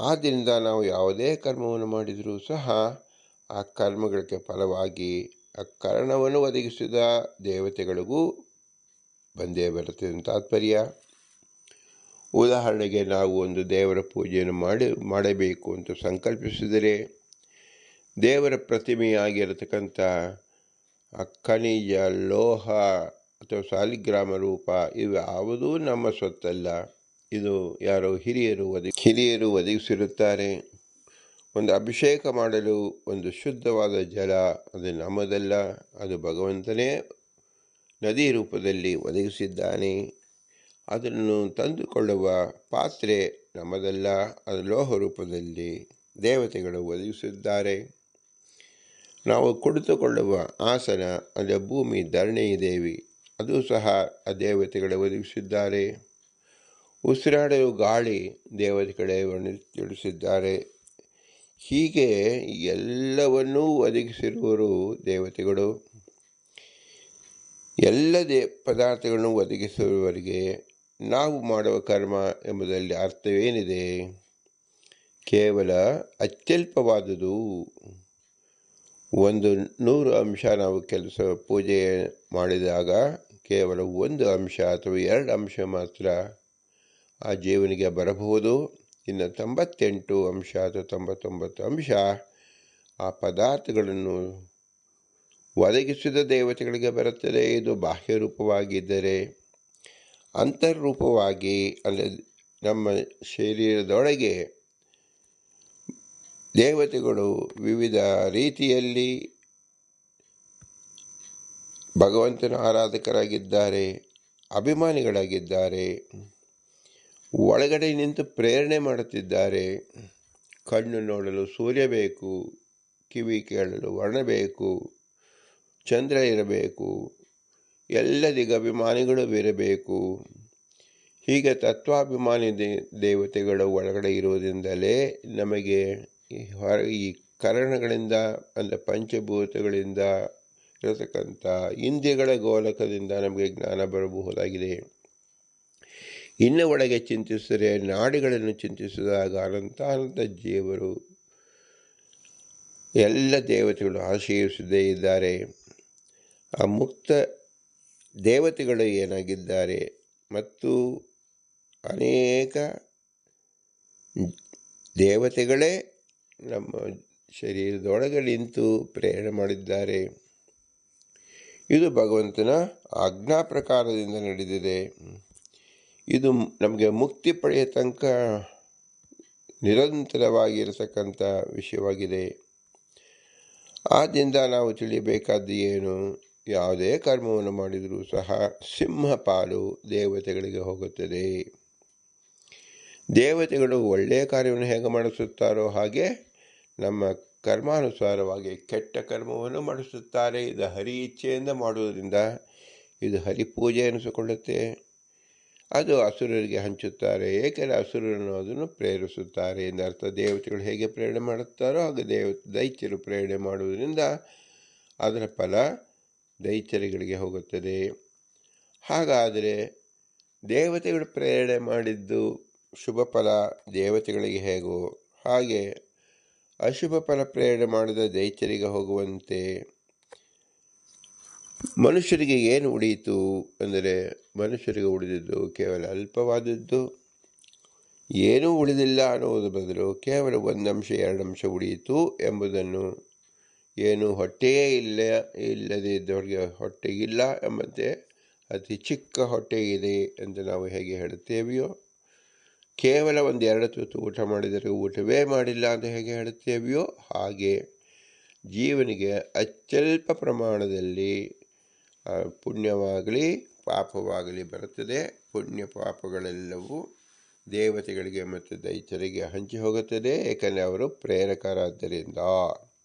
ಆದ್ದರಿಂದ ನಾವು ಯಾವುದೇ ಕರ್ಮವನ್ನು ಮಾಡಿದರೂ ಸಹ ಆ ಕರ್ಮಗಳಿಗೆ ಫಲವಾಗಿ ಆ ಕಾರಣವನ್ನು ಒದಗಿಸಿದ ದೇವತೆಗಳಿಗೂ ಬಂದೇ ಬರುತ್ತೆ ಅಂತ ತಾತ್ಪರ್ಯ. ಉದಾಹರಣೆಗೆ ನಾವು ಒಂದು ದೇವರ ಪೂಜೆಯನ್ನು ಮಾಡಬೇಕು ಅಂತ ಸಂಕಲ್ಪಿಸಿದರೆ ದೇವರ ಪ್ರತಿಮೆಯಾಗಿರತಕ್ಕಂಥ ಖನಿಜ, ಲೋಹ ಅಥವಾ ಸಾಲಿಗ್ರಾಮ ರೂಪ ಇವು ಯಾವುದೂ ನಮ್ಮ ಸ್ವತ್ತಲ್ಲ. ಇದು ಯಾರೋ ಹಿರಿಯರು ಒದಗಿಸಿರುತ್ತಾರೆ. ಒಂದು ಅಭಿಷೇಕ ಮಾಡಲು ಒಂದು ಶುದ್ಧವಾದ ಜಲ ಅದು ನಮ್ಮದಲ್ಲ, ಅದು ಭಗವಂತನೇ ನದಿ ರೂಪದಲ್ಲಿ ಒದಗಿಸಿದ್ದಾನೆ. ಅದನ್ನು ತಂದುಕೊಳ್ಳುವ ಪಾತ್ರೆ ನಮ್ಮದಲ್ಲ, ಅದು ಲೋಹ ರೂಪದಲ್ಲಿ ದೇವತೆಗಳು ಒದಗಿಸಿದ್ದಾರೆ. ನಾವು ಕುಳಿತುಕೊಳ್ಳುವ ಆಸನ ಅಂದರೆ ಭೂಮಿ ಧರಣಿ ದೇವಿ, ಅದು ಸಹ ಆ ದೇವತೆಗಳೇ ಒದಗಿಸಿದ್ದಾರೆ. ಉಸಿರಾಡುವ ಗಾಳಿ ದೇವತೆಗಳೇ ತಿಳಿಸಿದ್ದಾರೆ. ಹೀಗೆ ಎಲ್ಲವನ್ನೂ ಒದಗಿಸಿರುವರು ದೇವತೆಗಳು. ಎಲ್ಲ ಪದಾರ್ಥಗಳನ್ನು ಒದಗಿಸುವವರಿಗೆ ನಾವು ಮಾಡುವ ಕರ್ಮ ಎಂಬುದರಲ್ಲಿ ಅರ್ಥವೇನಿದೆ? ಕೇವಲ ಅತ್ಯಲ್ಪವಾದುದು. 100 ಅಂಶ ನಾವು ಪೂಜೆ ಮಾಡಿದಾಗ ಕೇವಲ 1 ಅಂಶ ಅಥವಾ 2 ಅಂಶ ಮಾತ್ರ ಆ ಜೀವನಿಗೆ ಬರಬಹುದು. ಇನ್ನು 98 ಅಂಶ ಅಥವಾ 99 ಅಂಶ ಆ ಪದಾರ್ಥಗಳನ್ನು ಒದಗಿಸಿದ ದೇವತೆಗಳಿಗೆ ಬರುತ್ತದೆ. ಇದು ಬಾಹ್ಯ ರೂಪವಾಗಿದ್ದರೆ, ಅಂತರ್ರೂಪವಾಗಿ ಅಂದರೆ ನಮ್ಮ ಶರೀರದೊಳಗೆ ದೇವತೆಗಳು ವಿವಿಧ ರೀತಿಯಲ್ಲಿ ಭಗವಂತನ ಆರಾಧಕರಾಗಿದ್ದಾರೆ, ಅಭಿಮಾನಿಗಳಾಗಿದ್ದಾರೆ. ಒಳಗಡೆ ನಿಂತು ಪ್ರೇರಣೆ ಮಾಡುತ್ತಿದ್ದಾರೆ. ಕಣ್ಣು ನೋಡಲು ಸೂರ್ಯ ಬೇಕು, ಕಿವಿ ಕೇಳಲು ವರ್ಣ ಬೇಕು, ಚಂದ್ರ ಇರಬೇಕು, ಎಲ್ಲ ದಿಗಭಿಮಾನಿಗಳು ಇರಬೇಕು. ಹೀಗೆ ತತ್ವಾಭಿಮಾನಿ ದೇವತೆಗಳು ಒಳಗಡೆ ಇರುವುದರಿಂದಲೇ ನಮಗೆ ಈ ಕರಣಗಳಿಂದ ಅಂದರೆ ಪಂಚಭೂತಗಳಿಂದ ಇರತಕ್ಕಂಥ ಇಂದ್ರಿಯಗಳ ಗೋಲಕದಿಂದ ನಮಗೆ ಜ್ಞಾನ ಬರಬಹುದಾಗಿದೆ. ಇನ್ನು ಒಳಗೆ ಚಿಂತಿಸಿದರೆ ನಾಡಿಗಳನ್ನು ಚಿಂತಿಸಿದಾಗ ಅನಂತ ಜೀವರು ಎಲ್ಲ ದೇವತೆಗಳು ಆಶ್ರಯಿಸದೇ ಇದ್ದಾರೆ. ಆ ಮುಕ್ತ ದೇವತೆಗಳು ಏನಾಗಿದ್ದಾರೆ ಮತ್ತು ಅನೇಕ ದೇವತೆಗಳೇ ನಮ್ಮ ಶರೀರದೊಳಗೆ ನಿಂತು ಪ್ರೇರಣೆ ಮಾಡಿದ್ದಾರೆ. ಇದು ಭಗವಂತನ ಆಜ್ಞಾ ಪ್ರಕಾರದಿಂದ ನಡೆದಿದೆ. ಇದು ನಮಗೆ ಮುಕ್ತಿ ಪಡೆಯ ತನಕ ನಿರಂತರವಾಗಿರತಕ್ಕಂಥ ವಿಷಯವಾಗಿದೆ. ಆದ್ದರಿಂದ ನಾವು ತಿಳಿಯಬೇಕಾದ್ದು ಏನು? ಯಾವುದೇ ಕರ್ಮವನ್ನು ಮಾಡಿದರೂ ಸಹ ಸಿಂಹಪಾಲು ದೇವತೆಗಳಿಗೆ ಹೋಗುತ್ತದೆ. ದೇವತೆಗಳು ಒಳ್ಳೆಯ ಕಾರ್ಯವನ್ನು ಹೇಗೆ ಮಾಡಿಸುತ್ತಾರೋ ಹಾಗೆ ನಮ್ಮ ಕರ್ಮಾನುಸಾರವಾಗಿ ಕೆಟ್ಟ ಕರ್ಮವನ್ನು ಮಾಡಿಸುತ್ತಾರೆ. ಇದು ಹರಿ ಇಚ್ಛೆಯಿಂದ ಮಾಡುವುದರಿಂದ ಇದು ಹರಿಪೂಜೆ ಎನಿಸಿಕೊಳ್ಳುತ್ತೆ. ಅದು ಅಸುರರಿಗೆ ಹಂಚುತ್ತಾರೆ, ಏಕೆಂದರೆ ಅಸುರರನ್ನು ಅದನ್ನು ಪ್ರೇರಿಸುತ್ತಾರೆ ಎಂದರ್ಥ. ದೇವತೆಗಳು ಹೇಗೆ ಪ್ರೇರಣೆ ಮಾಡುತ್ತಾರೋ ಹಾಗೆ ದೈತ್ಯರು ಪ್ರೇರಣೆ ಮಾಡುವುದರಿಂದ ಅದರ ಫಲ ದೈತ್ಯರುಗಳಿಗೆ ಹೋಗುತ್ತದೆ. ಹಾಗಾದರೆ ದೇವತೆಗಳು ಪ್ರೇರಣೆ ಮಾಡಿದ್ದು ಶುಭ ಫಲ ದೇವತೆಗಳಿಗೆ ಹೇಗೋ ಹಾಗೆ ಅಶುಭ ಫಲ ಪ್ರೇರಣೆ ಮಾಡಿದ ದೈತ್ಯರಿಗೆ ಹೋಗುವಂತೆ ಮನುಷ್ಯರಿಗೆ ಏನು ಉಳಿಯಿತು ಅಂದರೆ, ಮನುಷ್ಯರಿಗೆ ಉಳಿದಿದ್ದು ಕೇವಲ ಅಲ್ಪವಾದದ್ದು. ಏನೂ ಉಳಿದಿಲ್ಲ ಅನ್ನುವುದರ ಬದಲು ಕೇವಲ 1 ಅಂಶ 2 ಅಂಶ ಉಳಿಯಿತು ಎಂಬುದನ್ನು ಏನು ಹೊಟ್ಟೆಯೇ ಇಲ್ಲದಿದ್ದವರಿಗೆ ಹೊಟ್ಟೆಗಿಲ್ಲ ಎಂಬಂತೆ ಅತಿ ಚಿಕ್ಕ ಹೊಟ್ಟೆ ಇದೆ ಎಂದು ನಾವು ಹೇಗೆ ಹೇಳುತ್ತೇವೆಯೋ, ಕೇವಲ ಒಂದು 2 ತುತ್ತು ಊಟ ಮಾಡಿದರೆ ಊಟವೇ ಮಾಡಿಲ್ಲ ಅಂತ ಹೇಗೆ ಹೇಳುತ್ತೇವೆಯೋ, ಹಾಗೆ ಜೀವನಿಗೆ ಅತ್ಯಲ್ಪ ಪ್ರಮಾಣದಲ್ಲಿ ಪುಣ್ಯವಾಗಲಿ ಪಾಪವಾಗಲಿ ಬರುತ್ತದೆ. ಪುಣ್ಯ ಪಾಪಗಳೆಲ್ಲವೂ ದೇವತೆಗಳಿಗೆ ಮತ್ತು ದೈತ್ಯರಿಗೆ ಹಂಚಿ ಹೋಗುತ್ತದೆ, ಏಕೆಂದರೆ ಅವರು ಪ್ರೇರಕರಾದ್ದರಿಂದ.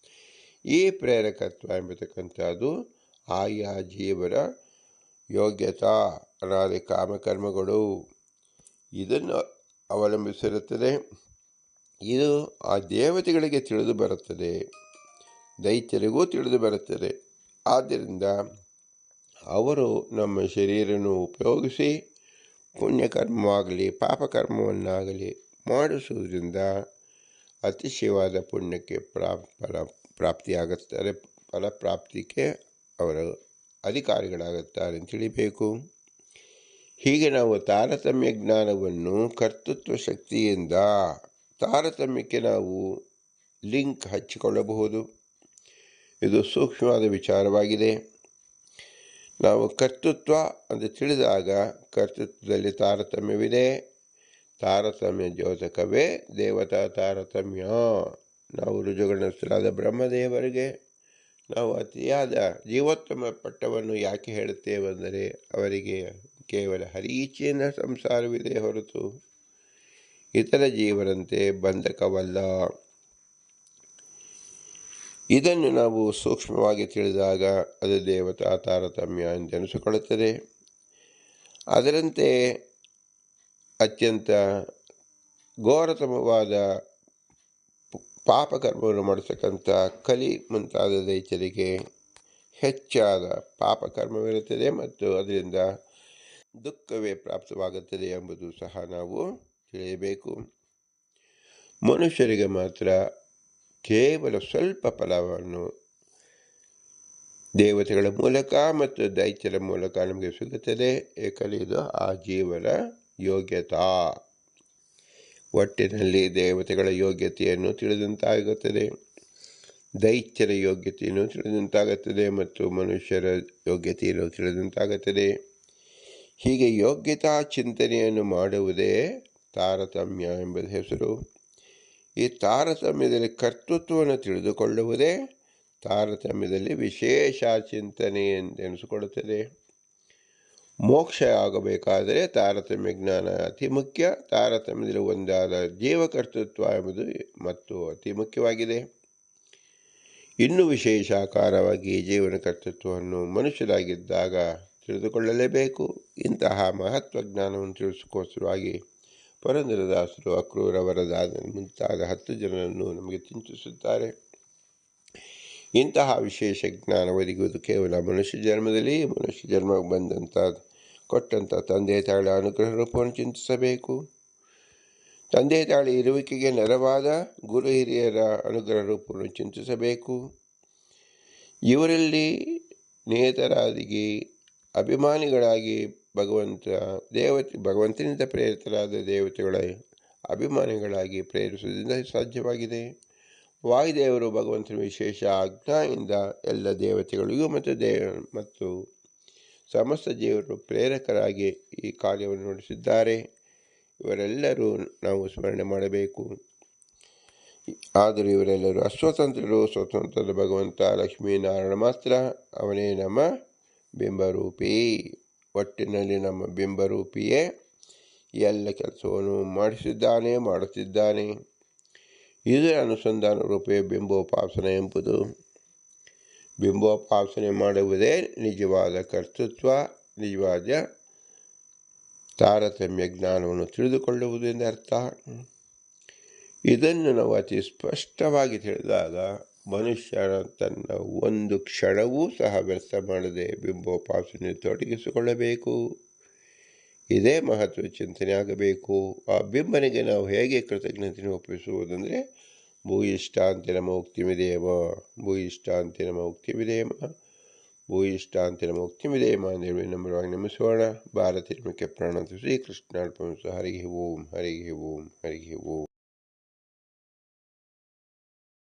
ಈ ಪ್ರೇರಕತ್ವ ಎಂಬತಕ್ಕಂಥದ್ದು ಆಯಾ ಜೀವರ ಯೋಗ್ಯತಾ ಅನಾದಿ ಕಾಮಕರ್ಮಗಳು ಇದನ್ನು ಅವಲಂಬಿಸಿರುತ್ತದೆ. ಇದು ಆ ದೇವತೆಗಳಿಗೆ ತಿಳಿದು ಬರುತ್ತದೆ, ದೈತ್ಯರಿಗೂ ತಿಳಿದು ಬರುತ್ತದೆ. ಆದ್ದರಿಂದ ಅವರು ನಮ್ಮ ಶರೀರವನ್ನು ಉಪಯೋಗಿಸಿ ಪುಣ್ಯಕರ್ಮವಾಗಲಿ ಪಾಪಕರ್ಮವನ್ನಾಗಲಿ ಮಾಡಿಸುವುದರಿಂದ ಅತಿಶಯವಾದ ಪುಣ್ಯಕ್ಕೆ ಪ್ರಾಪ್ತಿಯಾಗುತ್ತಾರೆ, ಫಲಪ್ರಾಪ್ತಿಗೆ ಅವರು ಅಧಿಕಾರಿಗಳಾಗುತ್ತಾರೆ ಅಂತ ತಿಳಿಬೇಕು. ಹೀಗೆ ನಾವು ತಾರತಮ್ಯ ಜ್ಞಾನವನ್ನು ಕರ್ತೃತ್ವ ಶಕ್ತಿಯಿಂದ ತಾರತಮ್ಯಕ್ಕೆ ನಾವು ಲಿಂಕ್ ಹಚ್ಚಿಕೊಳ್ಳಬಹುದು. ಇದು ಸೂಕ್ಷ್ಮವಾದ ವಿಚಾರವಾಗಿದೆ. ನಾವು ಕರ್ತೃತ್ವ ಅಂತ ತಿಳಿದಾಗ ಕರ್ತೃತ್ವದಲ್ಲಿ ತಾರತಮ್ಯವಿದೆ. ತಾರತಮ್ಯ ದ್ಯೋತಕವೇ ದೇವತಾ ತಾರತಮ್ಯ. ನಾವು ಋಜುಗಣಸ್ಥರಾದ ಬ್ರಹ್ಮದೇವರಿಗೆ ನಾವು ಅತಿಯಾದ ಜೀವೋತ್ತಮ ಪಟ್ಟವನ್ನು ಯಾಕೆ ಹೇಳುತ್ತೇವೆಂದರೆ, ಅವರಿಗೆ ಕೇವಲ ಹರಿಯಿಚ್ಛೆಯಿಂದ ಸಂಸಾರವಿದೆ ಹೊರತು ಇತರ ಜೀವರಂತೆ ಬಂಧಕವಲ್ಲ. ಇದನ್ನು ನಾವು ಸೂಕ್ಷ್ಮವಾಗಿ ತಿಳಿದಾಗ ಅದು ದೇವತಾ ತಾರತಮ್ಯ ಎಂದೆನಿಸಿಕೊಳ್ಳುತ್ತದೆ. ಅದರಂತೆ ಅತ್ಯಂತ ಘೋರತಮವಾದ ಪಾಪಕರ್ಮವನ್ನು ಮಾಡಿಸತಕ್ಕಂಥ ಕಲಿ ಮುಂತಾದ ದೈತ್ಯರಿಗೆ ಹೆಚ್ಚಾದ ಪಾಪಕರ್ಮವಿರುತ್ತದೆ ಮತ್ತು ಅದರಿಂದ ದುಃಖವೇ ಪ್ರಾಪ್ತವಾಗುತ್ತದೆ ಎಂಬುದು ಸಹ ನಾವು ತಿಳಿಯಬೇಕು. ಮನುಷ್ಯರಿಗೆ ಮಾತ್ರ ಕೇವಲ ಸ್ವಲ್ಪ ಫಲವನ್ನು ದೇವತೆಗಳ ಮೂಲಕ ಮತ್ತು ದೈತ್ಯರ ಮೂಲಕ ನಮಗೆ ಸಿಗುತ್ತದೆ, ಏಕೆಂದರೆ ಇದು ಆ ಜೀವನ ಯೋಗ್ಯತಾ. ಒಟ್ಟಿನಲ್ಲಿ ದೇವತೆಗಳ ಯೋಗ್ಯತೆಯನ್ನು ತಿಳಿದಂತಾಗುತ್ತದೆ, ದೈತ್ಯರ ಯೋಗ್ಯತೆಯನ್ನು ತಿಳಿದಂತಾಗುತ್ತದೆ ಮತ್ತು ಮನುಷ್ಯರ ಯೋಗ್ಯತೆಯನ್ನು ತಿಳಿದಂತಾಗುತ್ತದೆ. ಹೀಗೆ ಯೋಗ್ಯತಾ ಚಿಂತನೆಯನ್ನು ಮಾಡುವುದೇ ತಾರತಮ್ಯ ಎಂಬುದು ಹೆಸರು. ಈ ತಾರತಮ್ಯದಲ್ಲಿ ಕರ್ತೃತ್ವವನ್ನು ತಿಳಿದುಕೊಳ್ಳುವುದೇ ತಾರತಮ್ಯದಲ್ಲಿ ವಿಶೇಷ ಚಿಂತನೆ ಎಂದೆನಿಸಿಕೊಳ್ಳುತ್ತದೆ. ಮೋಕ್ಷ ಆಗಬೇಕಾದರೆ ತಾರತಮ್ಯ ಜ್ಞಾನ ಅತಿ ಮುಖ್ಯ. ತಾರತಮ್ಯದಲ್ಲಿ ಒಂದಾದ ಜೀವಕರ್ತೃತ್ವ ಎಂಬುದು ಮತ್ತು ಅತಿ ಮುಖ್ಯವಾಗಿದೆ. ಇನ್ನೂ ವಿಶೇಷಾಕಾರವಾಗಿ ಜೀವನ ಕರ್ತೃತ್ವವನ್ನು ಮನುಷ್ಯರಾಗಿದ್ದಾಗ ತಿಳಿದುಕೊಳ್ಳಲೇಬೇಕು. ಇಂತಹ ಮಹತ್ವ ಜ್ಞಾನವನ್ನು ತಿಳಿಸಿಕೋಸ್ಕರವಾಗಿ ಪುರಂದರದಾಸರು ಅಕ್ರೂರ ವರದಾದ ಮುಂತಾದ 10 ಜನರನ್ನು ನಮಗೆ ಚಿಂತಿಸುತ್ತಾರೆ. ಇಂತಹ ವಿಶೇಷ ಜ್ಞಾನ ಒದಗುವುದು ಕೇವಲ ಮನುಷ್ಯ ಜನ್ಮದಲ್ಲಿ. ಮನುಷ್ಯ ಜನ್ಮಕ್ಕೆ ಕೊಟ್ಟಂಥ ತಂದೆ ತಾಯಿಗಳ ಅನುಗ್ರಹ ರೂಪವನ್ನು ಚಿಂತಿಸಬೇಕು. ತಂದೆ ತಾಯಿ ಇರುವಿಕೆಗೆ ನೆರವಾದ ಗುರು ಹಿರಿಯರ ಅನುಗ್ರಹ ರೂಪವನ್ನು ಚಿಂತಿಸಬೇಕು. ಇವರಲ್ಲಿ ನೇತರಾಗಿ ಅಭಿಮಾನಿಗಳಾಗಿ ಭಗವಂತನಿಂದ ಪ್ರೇರಿತರಾದ ದೇವತೆಗಳ ಅಭಿಮಾನಿಗಳಾಗಿ ಪ್ರೇರಿಸುವುದರಿಂದ ಸಾಧ್ಯವಾಗಿದೆ. ವಾಯುದೇವರು ಭಗವಂತನ ವಿಶೇಷ ಆಜ್ಞೆಯಿಂದ ಎಲ್ಲ ದೇವತೆಗಳಿಗೂ ಮತ್ತು ಸಮಸ್ತ ಜೀವರು ಪ್ರೇರಕರಾಗಿ ಈ ಕಾರ್ಯವನ್ನು ನಡೆಸಿದ್ದಾರೆ. ಇವರೆಲ್ಲರೂ ನಾವು ಸ್ಮರಣೆ ಮಾಡಬೇಕು. ಆದರೂ ಇವರೆಲ್ಲರೂ ಅಸ್ವತಂತ್ರರು. ಸ್ವತಂತ್ರದ ಭಗವಂತ ಲಕ್ಷ್ಮೀನಾರಾಯಣ ಮಾತ್ರ. ಅವನೇ ನಮ್ಮ ಬಿಂಬರೂಪಿ. ಒಟ್ಟಿನಲ್ಲಿ ನಮ್ಮ ಬಿಂಬರೂಪಿಯೇ ಎಲ್ಲ ಕೆಲಸವನ್ನು ಮಾಡುತ್ತಿದ್ದಾನೆ. ಇದರ ಅನುಸಂಧಾನ ರೂಪೇ ಬಿಂಬೋಪಾಸನೆ ಎಂಬುದು. ಬಿಂಬೋಪಾಸನೆ ಮಾಡುವುದೇ ನಿಜವಾದ ಕರ್ತೃತ್ವ, ನಿಜವಾದ ತಾರತಮ್ಯ ಜ್ಞಾನವನ್ನು ತಿಳಿದುಕೊಳ್ಳುವುದು ಎಂದರ್ಥ. ಇದನ್ನು ನಾವು ಅತಿ ಸ್ಪಷ್ಟವಾಗಿ ತಿಳಿದಾಗ ಮನುಷ್ಯ ತನ್ನ ಒಂದು ಕ್ಷಣವೂ ಸಹ ವ್ಯರ್ಥ ಮಾಡದೆ ಬಿಂಬೋಪಾಸನೆ ತೊಡಗಿಸಿಕೊಳ್ಳಬೇಕು. ಇದೇ ಮಹತ್ವ ಚಿಂತನೆ ಆಗಬೇಕು. ಆ ಬಿಂಬನಿಗೆ ನಾವು ಹೇಗೆ ಕೃತಜ್ಞತೆಯನ್ನು ಒಪ್ಪಿಸುವುದಂದರೆ, ಭೂಯಿಷ್ಟಾಂತಿ ನಮ ಉಕ್ತಿಮಿದೇಮ, ಭೂಯಿಷ್ಟಾಂತಿ ನಮ ಉಕ್ತಿಮಿದೇಮ, ಭೂಯಿಷ್ಟಾಂತಿ ನಮ ಉಕ್ತಿಮಿದೇಮ ಅಂತೇಳಿ ನಮ್ರವಾಗಿ ನಮಿಸೋಣ. ಭಾರತೀಯ ಪ್ರಾಣ ಶ್ರೀಕೃಷ್ಣಾರ್ಪಣ. ಹರಿ ಓಂ, ಹರಿ ಓಂ, ಹರಿ ಓಂ.